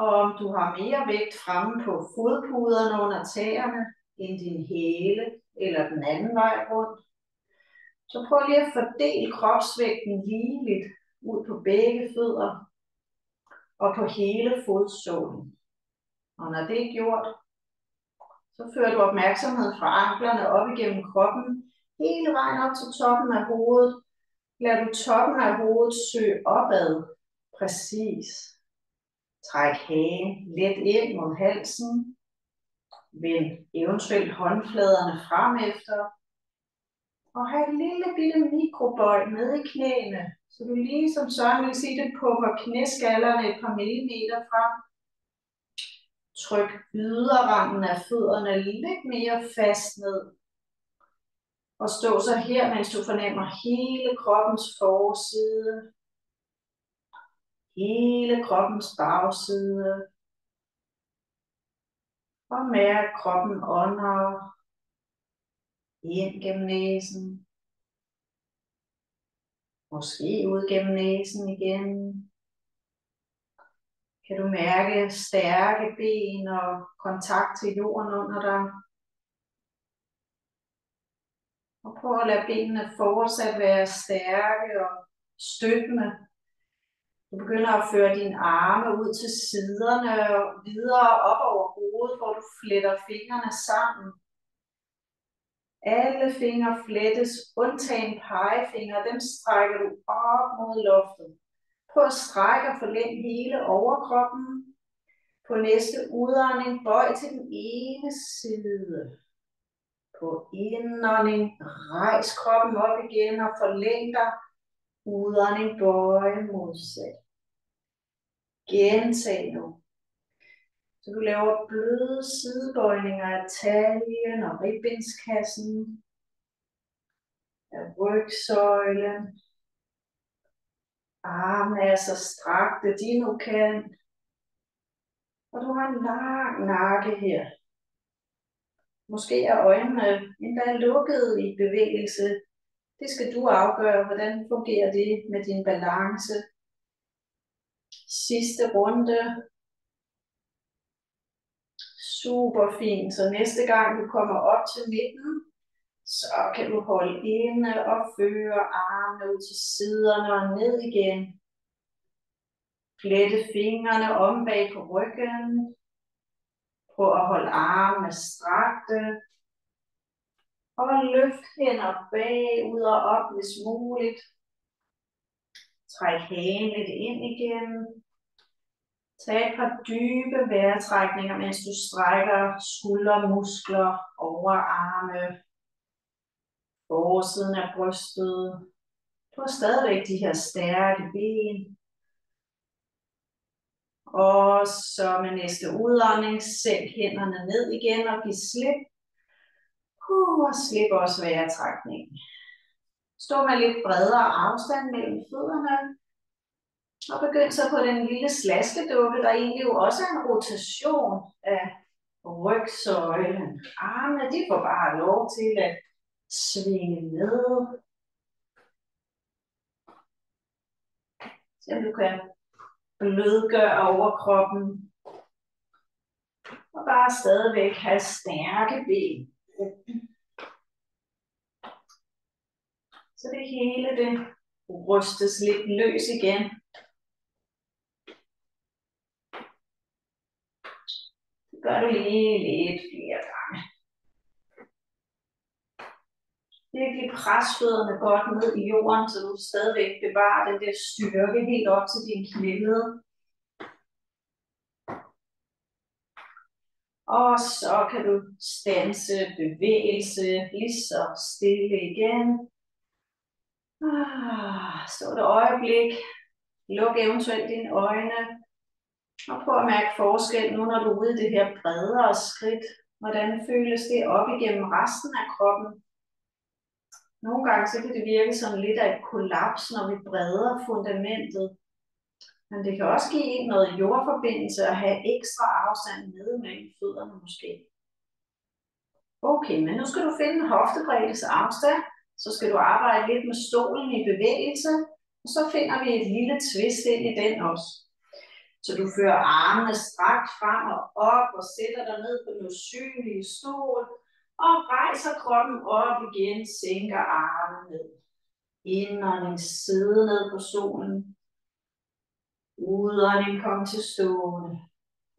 Og om du har mere vægt fremme på fodpuderne under tæerne, end din hæle eller den anden vej rundt. Så prøv lige at fordele kropsvægten ligeligt ud på begge fødder og på hele fodsålen. Og når det er gjort, så fører du opmærksomheden fra anklerne op igennem kroppen, hele vejen op til toppen af hovedet. Lad du toppen af hovedet søge opad. Præcis. Træk hagen let ind mod halsen. Vend eventuelt håndfladerne frem efter. Og have et lille bitte mikrobøj nede i knæene, så du lige som Søren vil sige det, pumper knæskallerne et par millimeter frem. Tryk yderranden af fødderne lidt mere fast ned. Og stå så her, mens du fornemmer hele kroppens forside. Hele kroppens bagside. Og mærk kroppen ånder ind gennem næsen. Måske ud gennem næsen igen. Kan du mærke stærke ben og kontakt til jorden under dig? Og prøv at lade benene fortsat være stærke og støttende. Du begynder at føre dine arme ud til siderne og videre op over hovedet, hvor du fletter fingrene sammen. Alle fingre flettes, undtagen pegefinger, dem strækker du op mod loftet. Prøv at strække og forlænge hele overkroppen. På næste udånding, bøj til den ene side. På indånding, rejs kroppen op igen og forlæng dig. Udånding, bøj modsat. Gentag nu. Så du laver bløde sidebøjninger af taljen og ribbenskassen, af rygsøjlen. Armene er så strakte, de nu kan. Og du har en lang nakke her. Måske er øjnene endda lukket i bevægelse. Det skal du afgøre, hvordan fungerer det med din balance. Sidste runde. Super fint. Så næste gang du kommer op til midten, så kan du holde inde og føre armene ud til siderne og ned igen. Flette fingrene om bag på ryggen. Prøv at holde armene strakte. Og løft hænder bagud og op, hvis muligt. Træk hagen lidt ind igen. Tag et par dybe vejrtrækninger, mens du strækker skuldermuskler, overarme, forsiden af brystet. Du har stadigvæk de her stærke ben. Og så med næste udånding, sænk hænderne ned igen og giv slip. Og slip også vejrtrækningen. Stå med lidt bredere afstand mellem fødderne. Og begynd så på den lille slaskedukke, der egentlig jo også er en rotation af rygsøjlen. Armene, de får bare lov til at svinge ned. Så du kan blødgøre overkroppen. Og bare stadigvæk have stærke ben. Så det hele det rystes lidt løs igen. gør du lige lidt flere gange. Virkelig pres fødderne godt ned i jorden, så du stadigvæk bevarer den der styrke helt op til din knæled. Og så kan du standse bevægelse lige så stille igen. Stå et øjeblik. Luk eventuelt dine øjne. Og prøv at mærke forskel nu, når du er ude i det her bredere skridt. Hvordan føles det op igennem resten af kroppen? Nogle gange så kan det virke som lidt af et kollaps, når vi breder fundamentet. Men det kan også give en noget jordforbindelse at have ekstra afstand nede mellem fødderne måske. Okay, men nu skal du finde en hoftebreddes afstand. Så skal du arbejde lidt med stolen i bevægelse. Og så finder vi et lille twist ind i den også. Så du fører armene strakt frem og op og sætter dig ned på den usynlige stol. Og rejser kroppen op igen, sænker armen ned. Indånding, sidde ned på stolen. Udånding, kom til stående.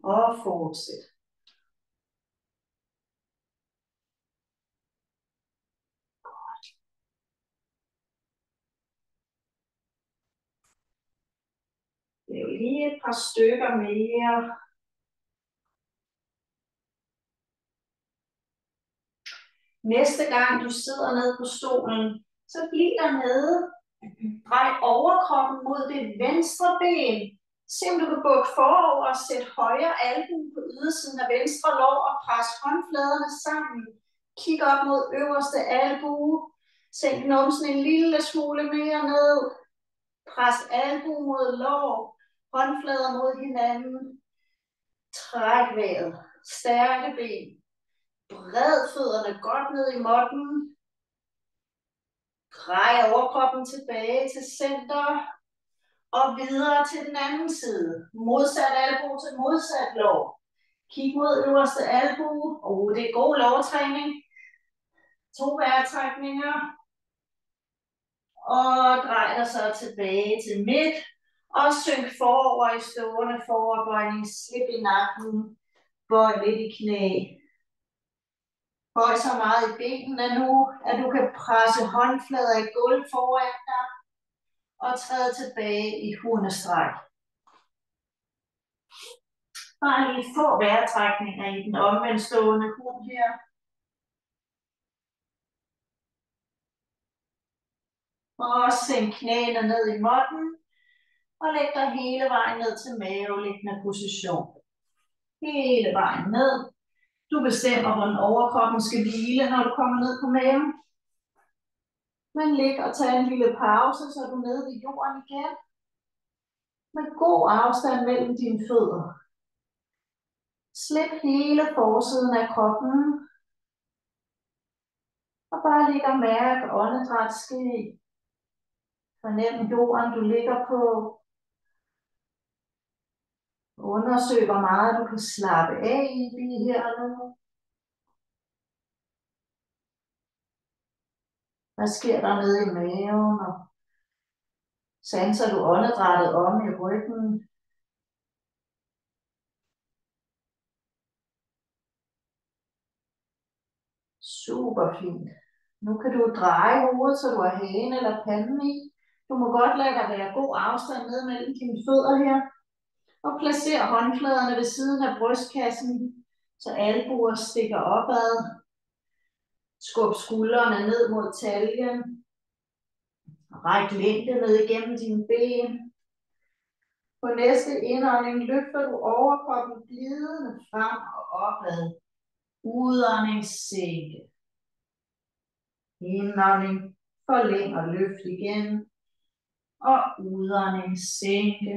Og fortsæt. Godt. Lav lige et par stykker mere. Næste gang du sidder ned på stolen, så bliv dernede. Drej overkroppen mod det venstre ben. Se om du kan bukke forover og sætte højre albue på ydersiden af venstre lår og pres håndfladerne sammen. Kig op mod øverste albue. Sænk numsen en lille smule mere ned. Pres albue mod lår. Håndflader mod hinanden. Træk vejret. Stærke ben. Bred fødderne godt ned i måtten. Drej overkroppen tilbage til center. Og videre til den anden side. Modsat albue til modsat lår. Kig mod øverste albue. Det er god lårtræning. 2 vejrtrækninger. Og drej dig så tilbage til midt. Og synk forover i stående foroverbøjning. Slip i nakken. Bøj lidt i knæ. Bøj så meget i benene nu, at du kan presse håndflader i gulv foran dig. Og træde tilbage i hundestræk. Bare lige få vejrtrækninger i den omvendtstående hund her. Og sænk knæene ned i måtten. Og læg dig hele vejen ned til maveliggende position. Hele vejen ned. Du bestemmer, hvordan overkroppen skal hvile, når du kommer ned på maven. Men lig og tag en lille pause, så er du nede ved jorden igen. Med god afstand mellem dine fødder. Slip hele forsiden af kroppen. Og bare lig og mærke åndedræt ske. Fornem jorden, du ligger på. Undersøg, hvor meget du kan slappe af i lige her og nu. Hvad sker der nede i maven? Og sanser du åndedrættet om i ryggen? Super fint. Nu kan du dreje hovedet, så du har hagen eller panden i. Du må godt lade der være god afstand ned mellem dine fødder her. Og placer håndfladerne ved siden af brystkassen, så albuer stikker opad. Skub skuldrene ned mod taljen. Ræk længde ned igennem dine ben. På næste indånding løfter du overkroppen glidende frem og opad. Udånding, sænke. Indånding, forlæng og løft igen. Og udånding, sænke.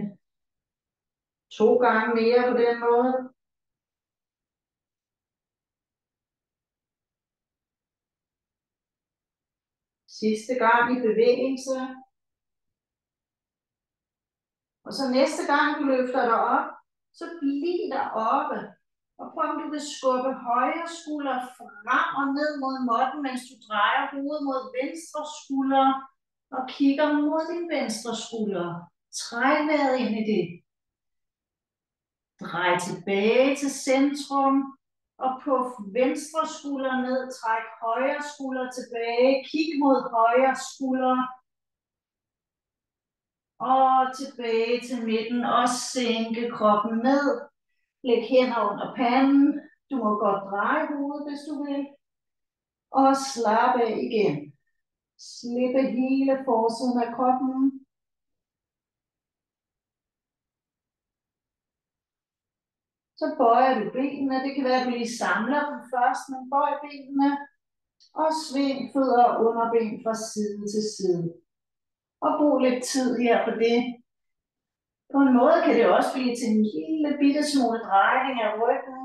2 gange mere på den måde. Sidste gang i bevægelse. Og så næste gang du løfter dig op, så bliv der oppe. Og prøv om du vil skubbe højre skulder frem og ned mod måtten, mens du drejer hovedet mod venstre skulder og kigger mod din venstre skulder. Træk vejret ind i det. Drej tilbage til centrum. Og på venstre skulder ned, træk højre skulder tilbage. Kig mod højre skulder. Og tilbage til midten og sænke kroppen ned. Læg hænder under panden. Du må godt dreje hovedet, hvis du vil. Og slap af igen. Slippe hele forsiden af kroppen. Så bøjer du benene. Det kan være, at du lige samler dem først, men bøj benene. Og sving fødder og underben fra side til side. Og brug lidt tid her på det. På en måde kan det også blive til en lille bitte smule drejning af ryggen.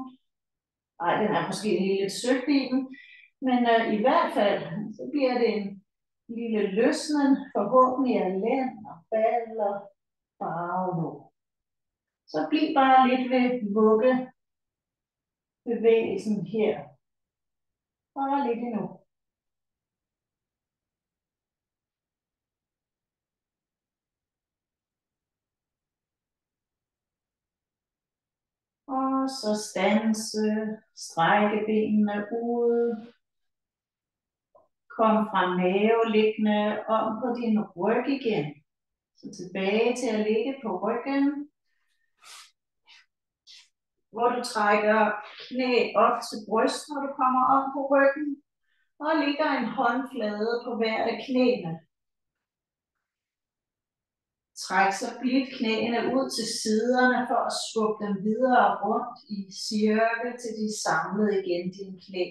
Ej, den er måske lige lidt søgt i den. Men i hvert fald, så bliver det en lille løsnen, forhåbentlig af lænd og baller, baglår. Så bliv bare lidt ved vuggebevægelsen her. Bare lidt endnu. Og så standse, strække benene ud. Kom fra maveliggende om på din ryg igen. Så tilbage til at ligge på ryggen. Hvor du trækker knæ op til bryst, når du kommer om på ryggen. Og ligger en håndflade på hver af knæene. Træk så blidt knæene ud til siderne for at skubbe dem videre rundt i cirkel til de er samlet igen dine knæ.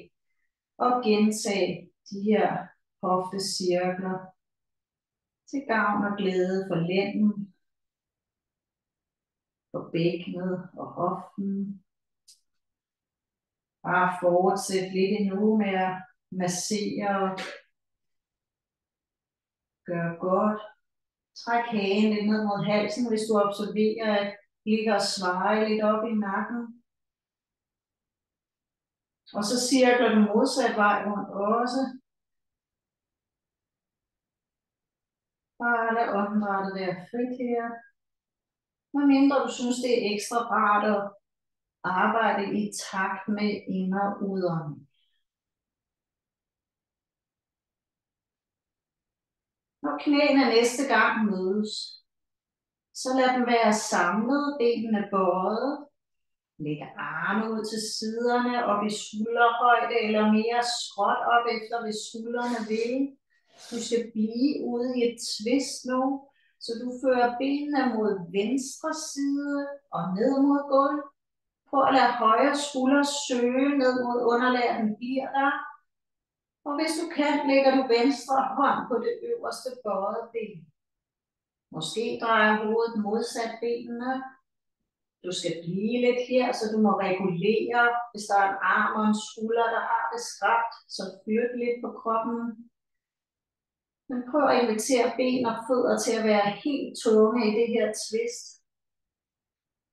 Og gentag de her hoftecirkler til gavn og glæde for lænden, for bækkenet og hoften. Bare fortsæt lidt endnu med at massere og gøre godt. Træk hagen lidt ned mod halsen, hvis du observerer, at ligger og svejer lidt op i nakken. Og så cirkler du modsat vej rundt også. Bare lad åndedrættet være frit her. Medmindre du synes, det er ekstra rart at arbejde i takt med ind- og udånding. Når knæene næste gang mødes, så lad dem være samlet, benene bøjet. Læg arme ud til siderne, op i skulderhøjde eller mere skråt op efter, hvis skuldrene vil. Du skal blive ude i et twist nu, så du fører benene mod venstre side og ned mod gulv. Prøv at lade højre skulder søge ned mod underlaget, den bliver der. Og hvis du kan, lægger du venstre hånd på det øverste bøjede ben. Måske drejer hovedet modsat benene. Du skal blive lidt her, så du må regulere, hvis der er en arm og en skulder, der har det skrabt, så fyrt lidt på kroppen. Men prøv at invitere ben og fødder til at være helt tunge i det her twist,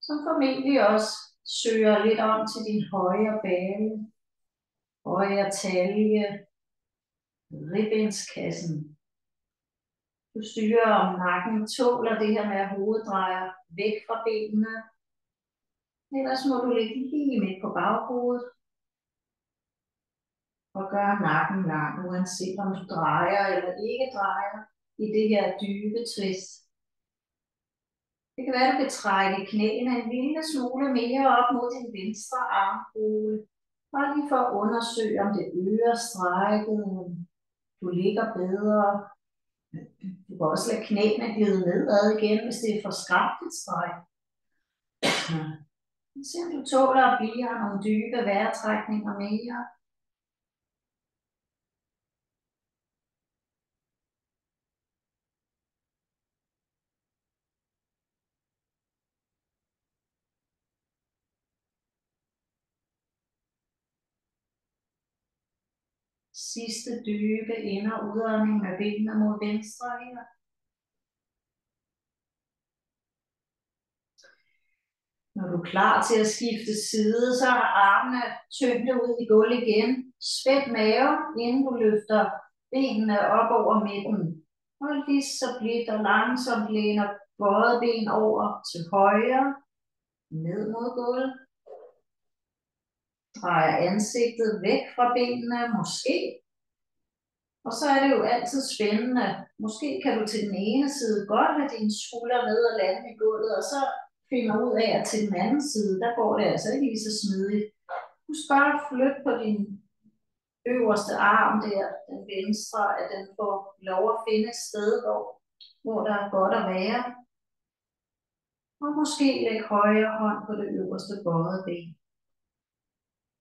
som formentlig også søger lidt om til din højre bane, højre talje, ribbenskassen. Du styrer om nakken tåler det her med at hovedet drejer væk fra benene. Ellers må du ligge lige midt på baghovedet og gøre nakken lang, uanset om du drejer eller ikke drejer i det her dybe twist. Det kan være, at du kan trække knæene en lille smule mere op mod din venstre armhule. Bare lige for at undersøge, om det øger strækket, om du ligger bedre. Du kan også lade knæene glide nedad igen, hvis det er for skrapt et stræk. Se om du tåler at blive her nogle dybe vejrtrækninger mere. Sidste dybe ind- og udånding med benene mod venstre her. Når du er klar til at skifte side, så er armene tyngde ud i gulvet igen. Spænd mave, inden du løfter benene op over midten. Hold lige så blidt og langsomt læner bøjet ben over til højre. ned mod gulvet. Drejer ansigtet væk fra benene, måske. Og så er det jo altid spændende. Måske kan du til den ene side godt have dine skuldre ned og lande i gulvet, og så finder ud af, at til den anden side, der går det altså ikke lige så smidigt. Husk bare at flytte på din øverste arm der, den venstre, at den får lov at finde et sted, hvor der er godt at være. Og måske lægge højre hånd på det øverste bøjede ben.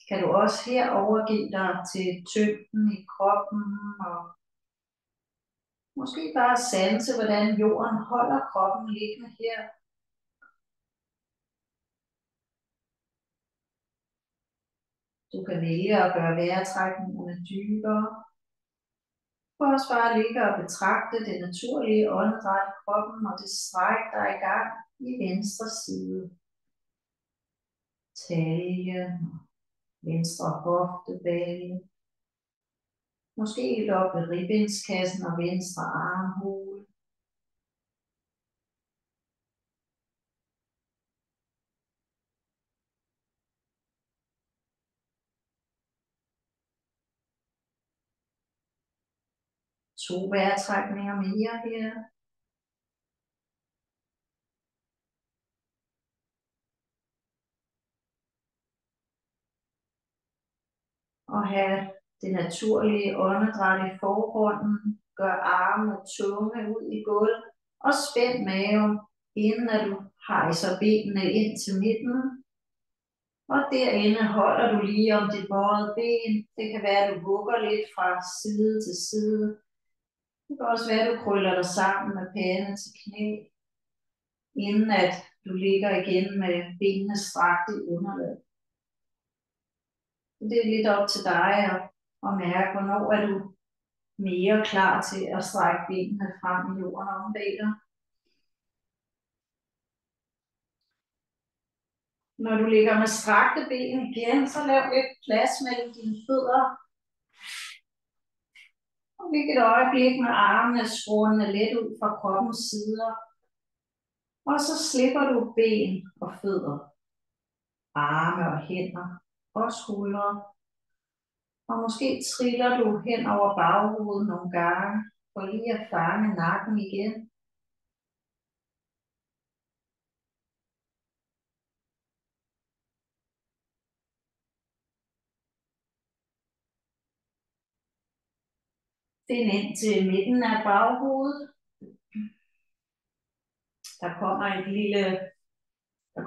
Kan du også her overgive dig til tyngden i kroppen, og måske bare sanse, hvordan jorden holder kroppen liggende her. Du kan vælge at gøre vejrtrækningerne dybere. Du kan også bare ligge og betragte det naturlige åndedræt i kroppen og det stræk, der er i gang i venstre side. Taljen, venstre hoftebane. Måske helt op ved ribbenskassen og venstre armhule. To vejrtrækninger mere her. Og have det naturlige åndedræt i forgrunden. Gør armene tunge ud i gulvet og spænd maven, inden at du hejser benene ind til midten. Og derinde holder du lige om dit bøjede ben. Det kan være, at du vugger lidt fra side til side. Det kan også være, at du krøller dig sammen med pande til knæ, inden at du ligger igen med benene strakt i underlaget. Det er lidt op til dig at mærke, hvornår er du mere klar til at strække benene frem i jorden om bag dig. Når du ligger med strakte ben igen, så lav lidt plads mellem dine fødder. Og læg et øjeblik med armene skruende let ud fra kroppens sider. Og så slipper du ben og fødder, arme og hænder og skuldre. Og måske triller du hen over baghovedet nogle gange, for lige at fange nakken igen. Find ind til midten af baghovedet. Der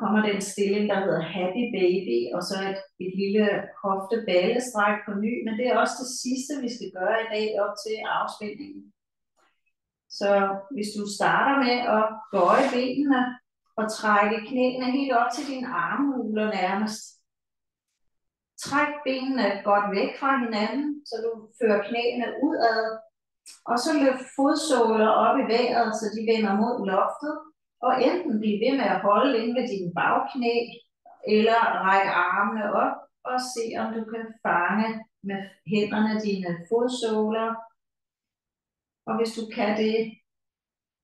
kommer den stilling, der hedder Happy Baby, og så et lille hofteballestræk på ny, men det er også det sidste, vi skal gøre i dag op til afspændingen. Så hvis du starter med at bøje benene og trække knæene helt op til dine armhuler nærmest. Træk benene godt væk fra hinanden, så du fører knæene udad, og så løft fodsåler op i vejret, så de vender mod loftet. Og enten blive ved med at holde inde ved dine bagknæ, eller række armene op og se, om du kan fange med hænderne dine fodsåler. Og hvis du kan det,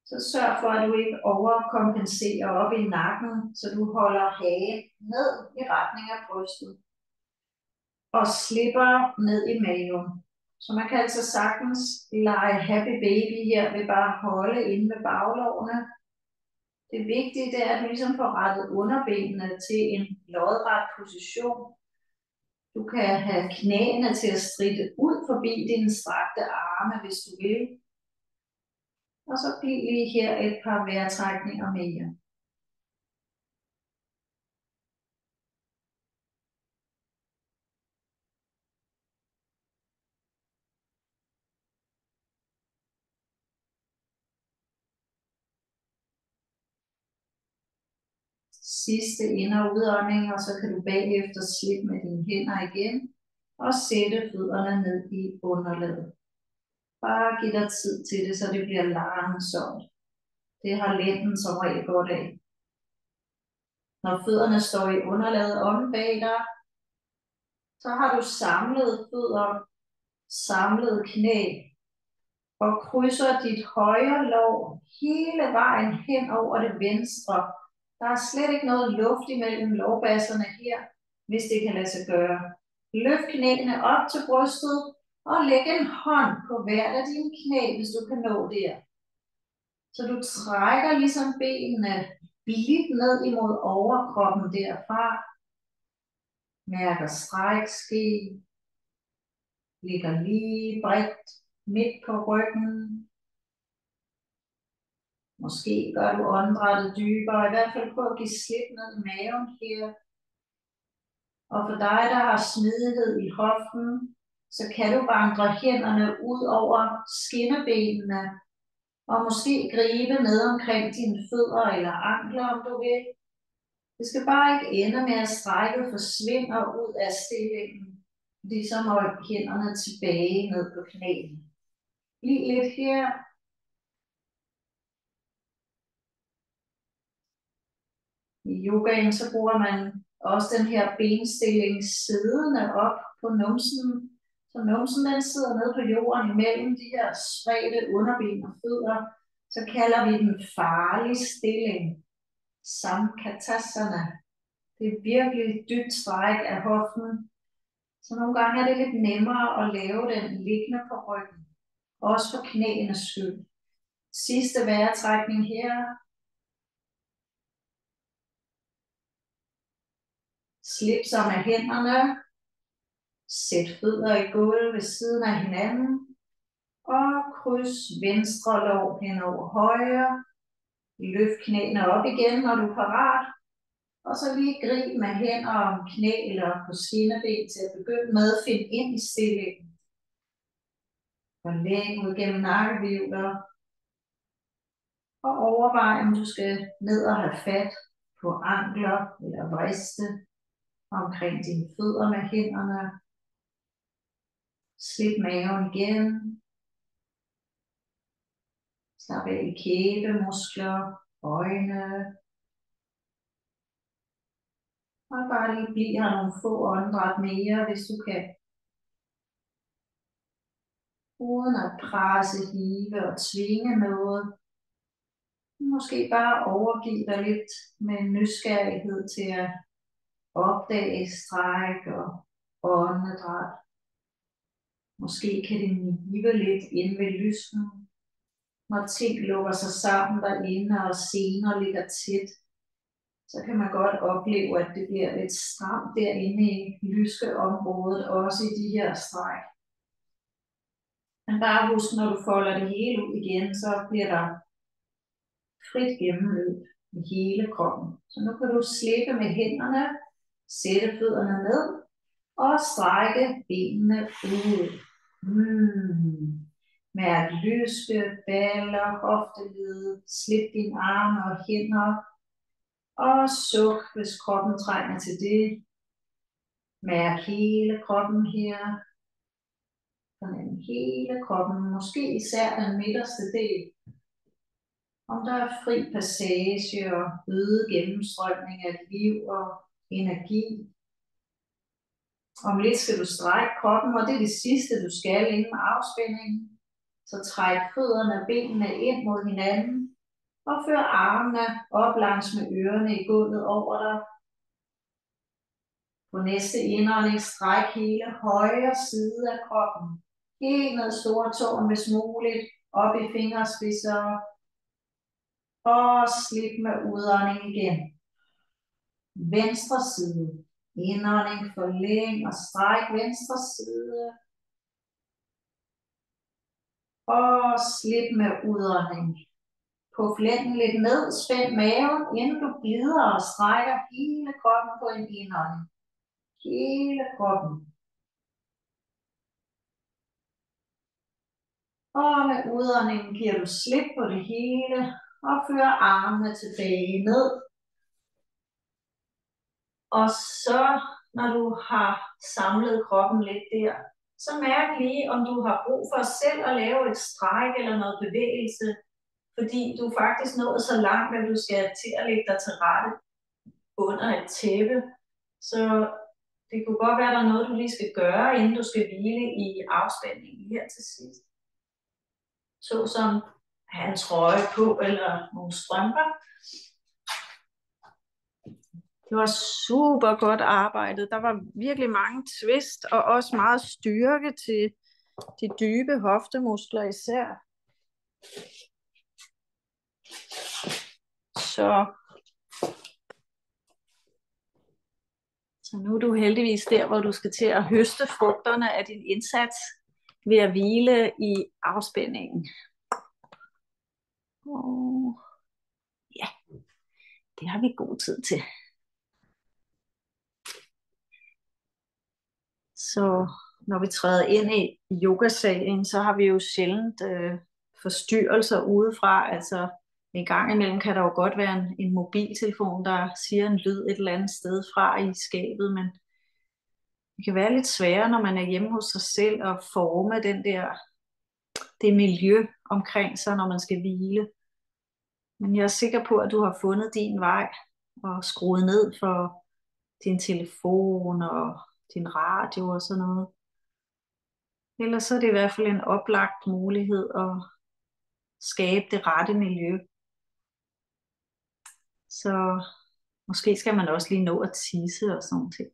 så sørg for, at du ikke overkompenserer op i nakken, så du holder hagen ned i retning af brystet. Og slipper ned i maven. Så man kan altså sagtens lege Happy Baby her ved bare at holde inde ved baglårene. Det vigtige det er, at du ligesom får rettet underbenene til en lodret position. Du kan have knæene til at stritte ud forbi dine strakte arme, hvis du vil. Og så bliv lige her et par vejrtrækninger mere. Sidste ind- og udånding, og så kan du bagefter slippe med dine hænder igen og sætte fødderne ned i underlaget. Bare giv dig tid til det, så det bliver langsomt. Det har lænden som regel godt af. Når fødderne står i underlaget om bag dig, så har du samlet fødder, samlet knæ og krydser dit højre lår hele vejen hen over det venstre Der er slet ikke noget luft imellem lårbasserne her, hvis det kan lade sig gøre. Løft knæene op til brystet og læg en hånd på hvert af dine knæ, hvis du kan nå der. Så du trækker ligesom benene blidt ned imod overkroppen derfra. Mærker stræk ske. Ligger lige bredt midt på ryggen. Måske gør du åndedrættet dybere, i hvert fald prøv at give slip ned i maven her. Og for dig, der har smidighed i hoften, så kan du vandre hænderne ud over skinnebenene, og måske gribe ned omkring dine fødder eller ankler, om du vil. Det skal bare ikke ende med, at strækket forsvinder ud af stillingen, ligesom at hænderne tilbage ned på knæene. Bliv lidt her. I yogaen så bruger man også den her benstilling siddende op på numsen. Så numsen den sidder nede på jorden imellem de her spredte underben og fødder. Så kalder vi den farlig stilling. Samkatasana. Det er virkelig dybt stræk af hoften. Så nogle gange er det lidt nemmere at lave den liggende på ryggen. Også for knæenes skyld. Sidste vejrtrækning her. Slip så med hænderne. Sæt fødder i gulvet ved siden af hinanden. Og kryds venstre lår hen over højre. Løft knæene op igen, når du er parat. Og så lige grib med hænder om knæ eller på skinneben til at begynde med at finde ind i stillingen. Forlæg ud gennem nakkehvivler. Og overvej, om du skal ned og have fat på ankler eller vriste omkring dine fødder med hænderne. Slip maven igen. Slap af i kæbemuskler, øjne. Og bare lige blive her nogle få åndedræt mere, hvis du kan. Uden at presse, hive og tvinge noget. Måske bare overgive dig lidt med nysgerrighed til at opdage stræk og åndedræt. Måske kan det nive lidt ind ved lysken, når ting lukker sig sammen derinde og sener ligger tæt. Så kan man godt opleve, at det bliver lidt stramt derinde i lyskeområdet, også i de her stræk. Men bare husk, når du folder det hele ud igen, så bliver der frit gennemløb i hele kroppen. Så nu kan du slippe med hænderne, sætte fødderne ned og strække benene ud. Mærk lyske, baller, hofteled, slip dine arme og hænder. Og suk, hvis kroppen trænger til det. Mærk hele kroppen her. Fornem hele kroppen, måske især den midterste del. Om der er fri passage og øget gennemstrømning af liv og energi. Om lidt skal du strække kroppen, og det er det sidste, du skal inden afspændingen. Så træk fødderne og benene ind mod hinanden, og før armene op langs med ørerne i gulvet over dig. På næste indånding stræk hele højre side af kroppen. Helt ned store tåen, hvis muligt, op i fingerspidser. Og slip med udånding igen. Venstre side. Indånding, forlæng og stræk venstre side. Og slip med udånding. På flænden lidt ned, spænd maven, inden du glider og strækker hele kroppen på en indånding. Hele kroppen. Og med udåndingen giver du slip på det hele og fører armene tilbage ned. Og så, når du har samlet kroppen lidt der, så mærk lige, om du har brug for selv at lave et stræk eller noget bevægelse, fordi du er faktisk nået så langt, at du skal til at lægge dig til rette under et tæppe. Så det kunne godt være, at der er noget, du lige skal gøre, inden du skal hvile i afspændingen her til sidst. Såsom have en trøje på eller nogle strømper. Det var super godt arbejdet. Der var virkelig mange twist og også meget styrke til de dybe hoftemuskler især. Så nu er du heldigvis der, hvor du skal til at høste frugterne af din indsats ved at hvile i afspændingen. Og ja, det har vi god tid til. Så når vi træder ind i yogasalen, så har vi jo sjældent forstyrrelser udefra. Altså en gang imellem kan der jo godt være en mobiltelefon, der siger en lyd et eller andet sted fra i skabet, men det kan være lidt sværere, når man er hjemme hos sig selv og forme det miljø omkring sig, når man skal hvile. Men jeg er sikker på, at du har fundet din vej og skruet ned for din telefon og din radio og sådan noget. Ellers så er det i hvert fald en oplagt mulighed at skabe det rette miljø. Så måske skal man også lige nå at tisse og sådan noget.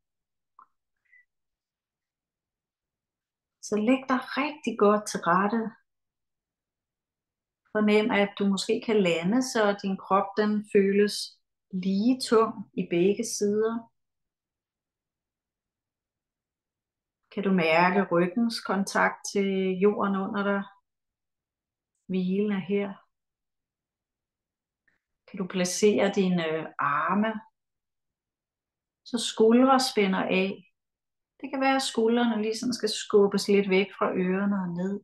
Så læg dig rigtig godt til rette. Fornem, at du måske kan lande, så din krop den føles lige tung i begge sider. Kan du mærke ryggens kontakt til jorden under dig? Hvilende her. Kan du placere dine arme, så skuldre spænder af. Det kan være, at skuldrene ligesom skal skubbes lidt væk fra ørerne og ned.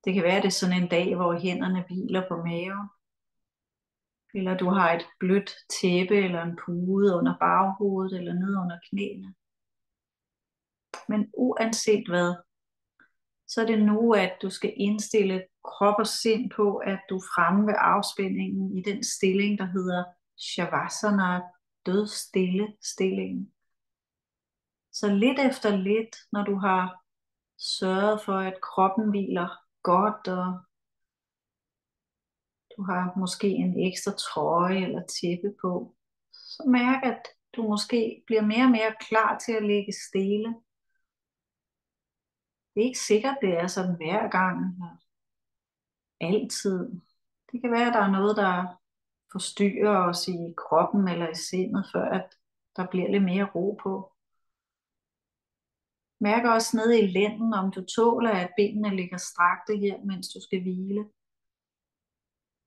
Det kan være, at det er sådan en dag, hvor hænderne hviler på maven. Eller du har et blødt tæppe eller en pude under baghovedet eller ned under knæene. Men uanset hvad, så er det nu, at du skal indstille krop og sind på, at du er fremme ved afspændingen i den stilling, der hedder Shavasana, dødstille stillingen. Så lidt efter lidt, når du har sørget for, at kroppen hviler godt, og du har måske en ekstra trøje eller tæppe på, så mærk, at du måske bliver mere og mere klar til at ligge stille. Det er ikke sikkert, det er sådan hver gang, eller altid. Det kan være, at der er noget, der forstyrrer os i kroppen eller i sindet, før at der bliver lidt mere ro på. Mærk også nede i lænden, om du tåler, at benene ligger strakte her, mens du skal hvile.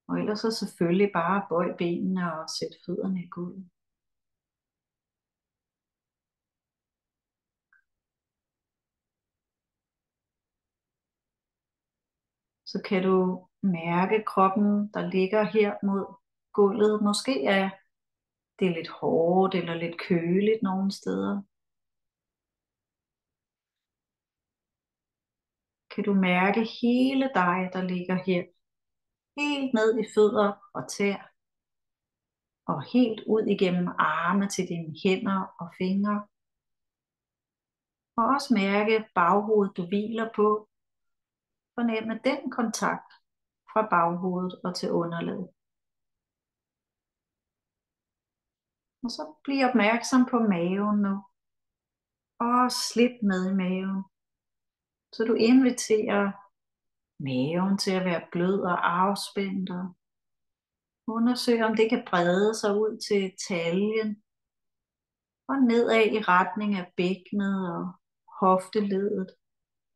Og ellers så selvfølgelig bare bøj benene og sæt fødderne i gulvet. Så kan du mærke kroppen, der ligger her mod gulvet. Måske er det lidt hårdt eller lidt køligt nogle steder. Kan du mærke hele dig, der ligger her. Helt ned i fødder og tæer. Og helt ud igennem arme til dine hænder og fingre. Og også mærke baghovedet, du hviler på. Fornemme den kontakt fra baghovedet og til underlaget. Og så bliv opmærksom på maven nu. Og slip med i maven. Så du inviterer maven til at være blød og afspændt. Og undersøg, om det kan brede sig ud til taljen. Og nedad i retning af bækkenet og hofteledet,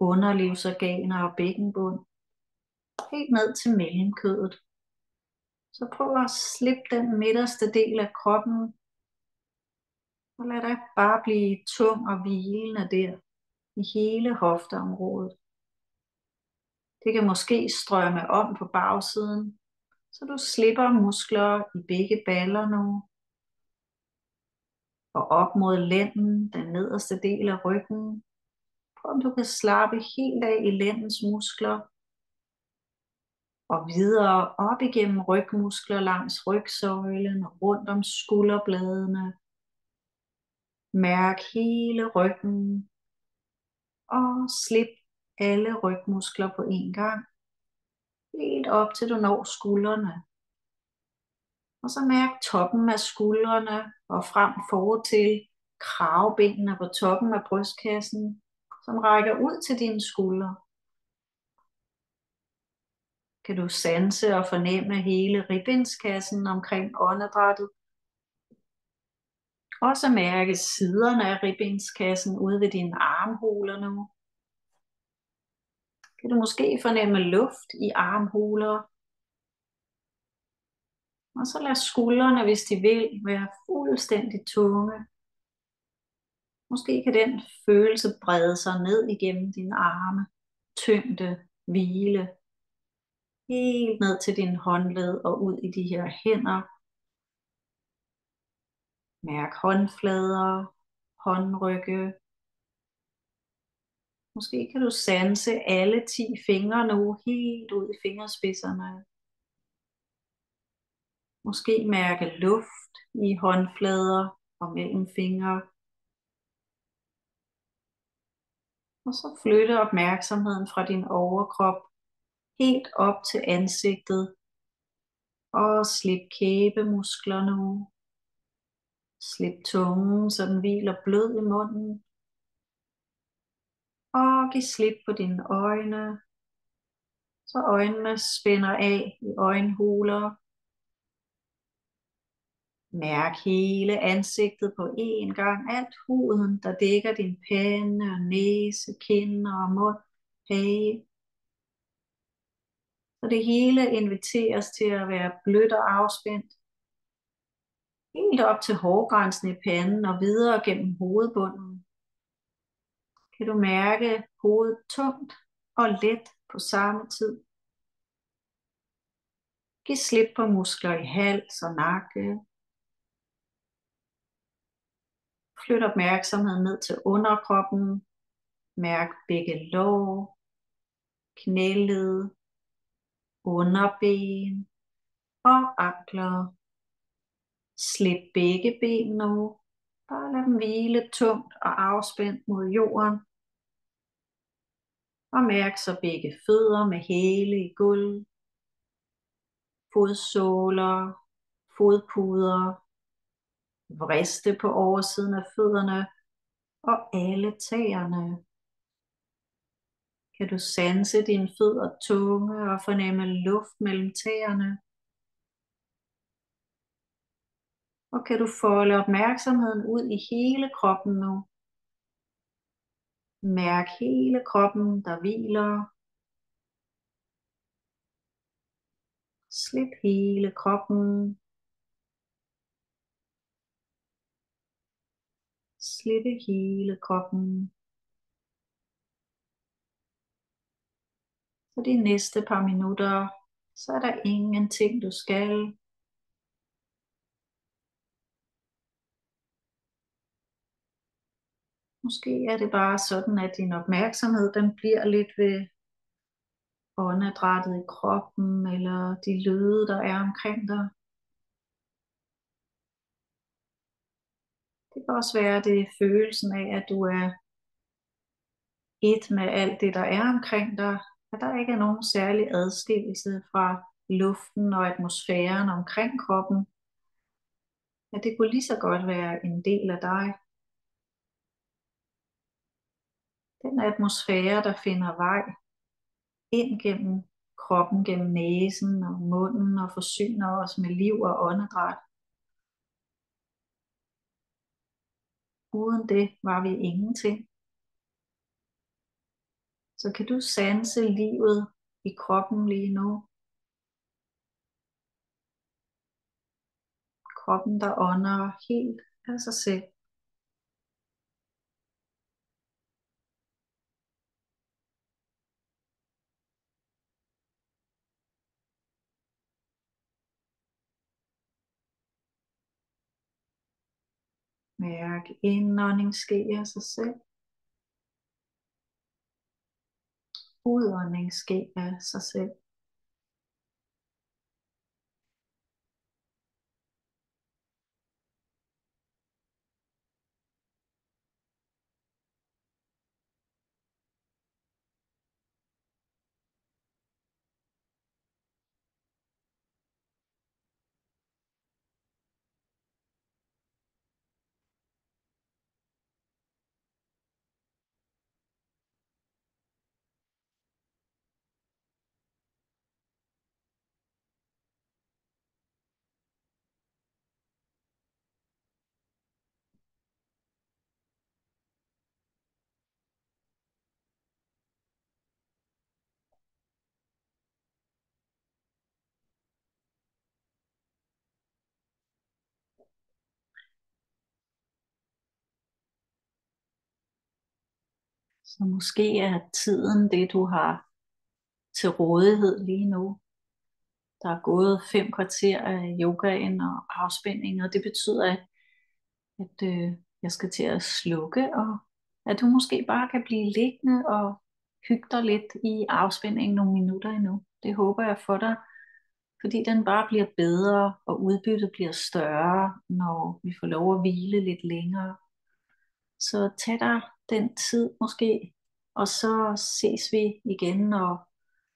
underlivsorganer og bækkenbund. Helt ned til mellemkødet. Så prøv at slippe den midterste del af kroppen. Og lad dig bare blive tung og hvilende der i hele hofteområdet. Det kan måske strømme om på bagsiden, så du slipper muskler i begge baller nu. Og op mod lænden, den nederste del af ryggen. Prøv om du kan slappe helt af i lændens muskler. Og videre op igennem rygmuskler langs rygsøjlen og rundt om skulderbladene. Mærk hele ryggen. Og slip alle rygmuskler på en gang. Helt op til du når skuldrene. Og så mærk toppen af skuldrene og frem fortil kravebenene på toppen af brystkassen, som rækker ud til dine skuldre. Kan du sanse og fornemme hele ribbenskassen omkring åndedrættet. Også mærke siderne af ribbenskassen ude ved dine armhuler nu. Kan du måske fornemme luft i armhuler. Og så lad skuldrene, hvis de vil, være fuldstændig tunge. Måske kan den følelse brede sig ned igennem dine arme. Tyngde, hvile. Helt ned til din håndled og ud i de her hænder. Mærk håndflader, håndrygge. Måske kan du sanse alle 10 fingre nu helt ud i fingerspidserne. Måske mærke luft i håndflader og mellem fingre. Og så flytte opmærksomheden fra din overkrop helt op til ansigtet. Og slip kæbemuskler nu. Slip tungen, så den hviler blød i munden. Og giv slip på dine øjne, så øjnene spænder af i øjenhuler. Mærk hele ansigtet på én gang, alt huden, der dækker din pande og næse, kinder og mund, hage. Så det hele inviteres til at være blødt og afspændt. Helt op til hårgrænsen i panden og videre gennem hovedbunden. Kan du mærke hovedet tungt og let på samme tid. Giv slip på muskler i hals og nakke. Flyt opmærksomheden ned til underkroppen. Mærk begge lår, knæled, underben og ankler. Slip begge ben nu. Bare lad dem hvile tungt og afspændt mod jorden. Og mærk så begge fødder med hæle i gulv. Fodsåler, fodpuder. Vriste på oversiden af fødderne og alle tæerne. Kan du sanse dine fødder tunge og fornemme luft mellem tæerne? Og kan du folde opmærksomheden ud i hele kroppen nu? Mærk hele kroppen, der hviler. Slip hele kroppen. Slippe hele kroppen. For de næste par minutter, så er der ingenting du skal. Måske er det bare sådan, at din opmærksomhed den bliver lidt ved åndedrættet i kroppen, eller de lyde, der er omkring dig. Det kan også være, det er følelsen af, at du er et med alt det, der er omkring dig, at der ikke er nogen særlig adskillelse fra luften og atmosfæren omkring kroppen. At det kunne lige så godt være en del af dig. Den atmosfære, der finder vej ind gennem kroppen, gennem næsen og munden og forsyner os med liv og åndedræt. Uden det var vi ingenting. Så kan du sanse livet i kroppen lige nu. Kroppen, der ånder helt af sig selv. Mærk indånding ske af sig selv. Udånding ske af sig selv. Så måske er tiden det, du har til rådighed lige nu. Der er gået 5 kvarter af yogaen og afspænding, og det betyder, at jeg skal til at slukke, og at du måske bare kan blive liggende og hygge dig lidt i afspænding nogle minutter endnu. Det håber jeg for dig, fordi den bare bliver bedre, og udbyttet bliver større, når vi får lov at hvile lidt længere. Så tag dig den tid måske, og så ses vi igen, når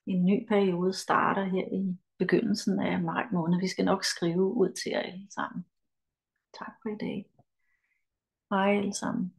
en ny periode starter her i begyndelsen af maj måned. Vi skal nok skrive ud til jer alle sammen. Tak for i dag. Hej alle sammen.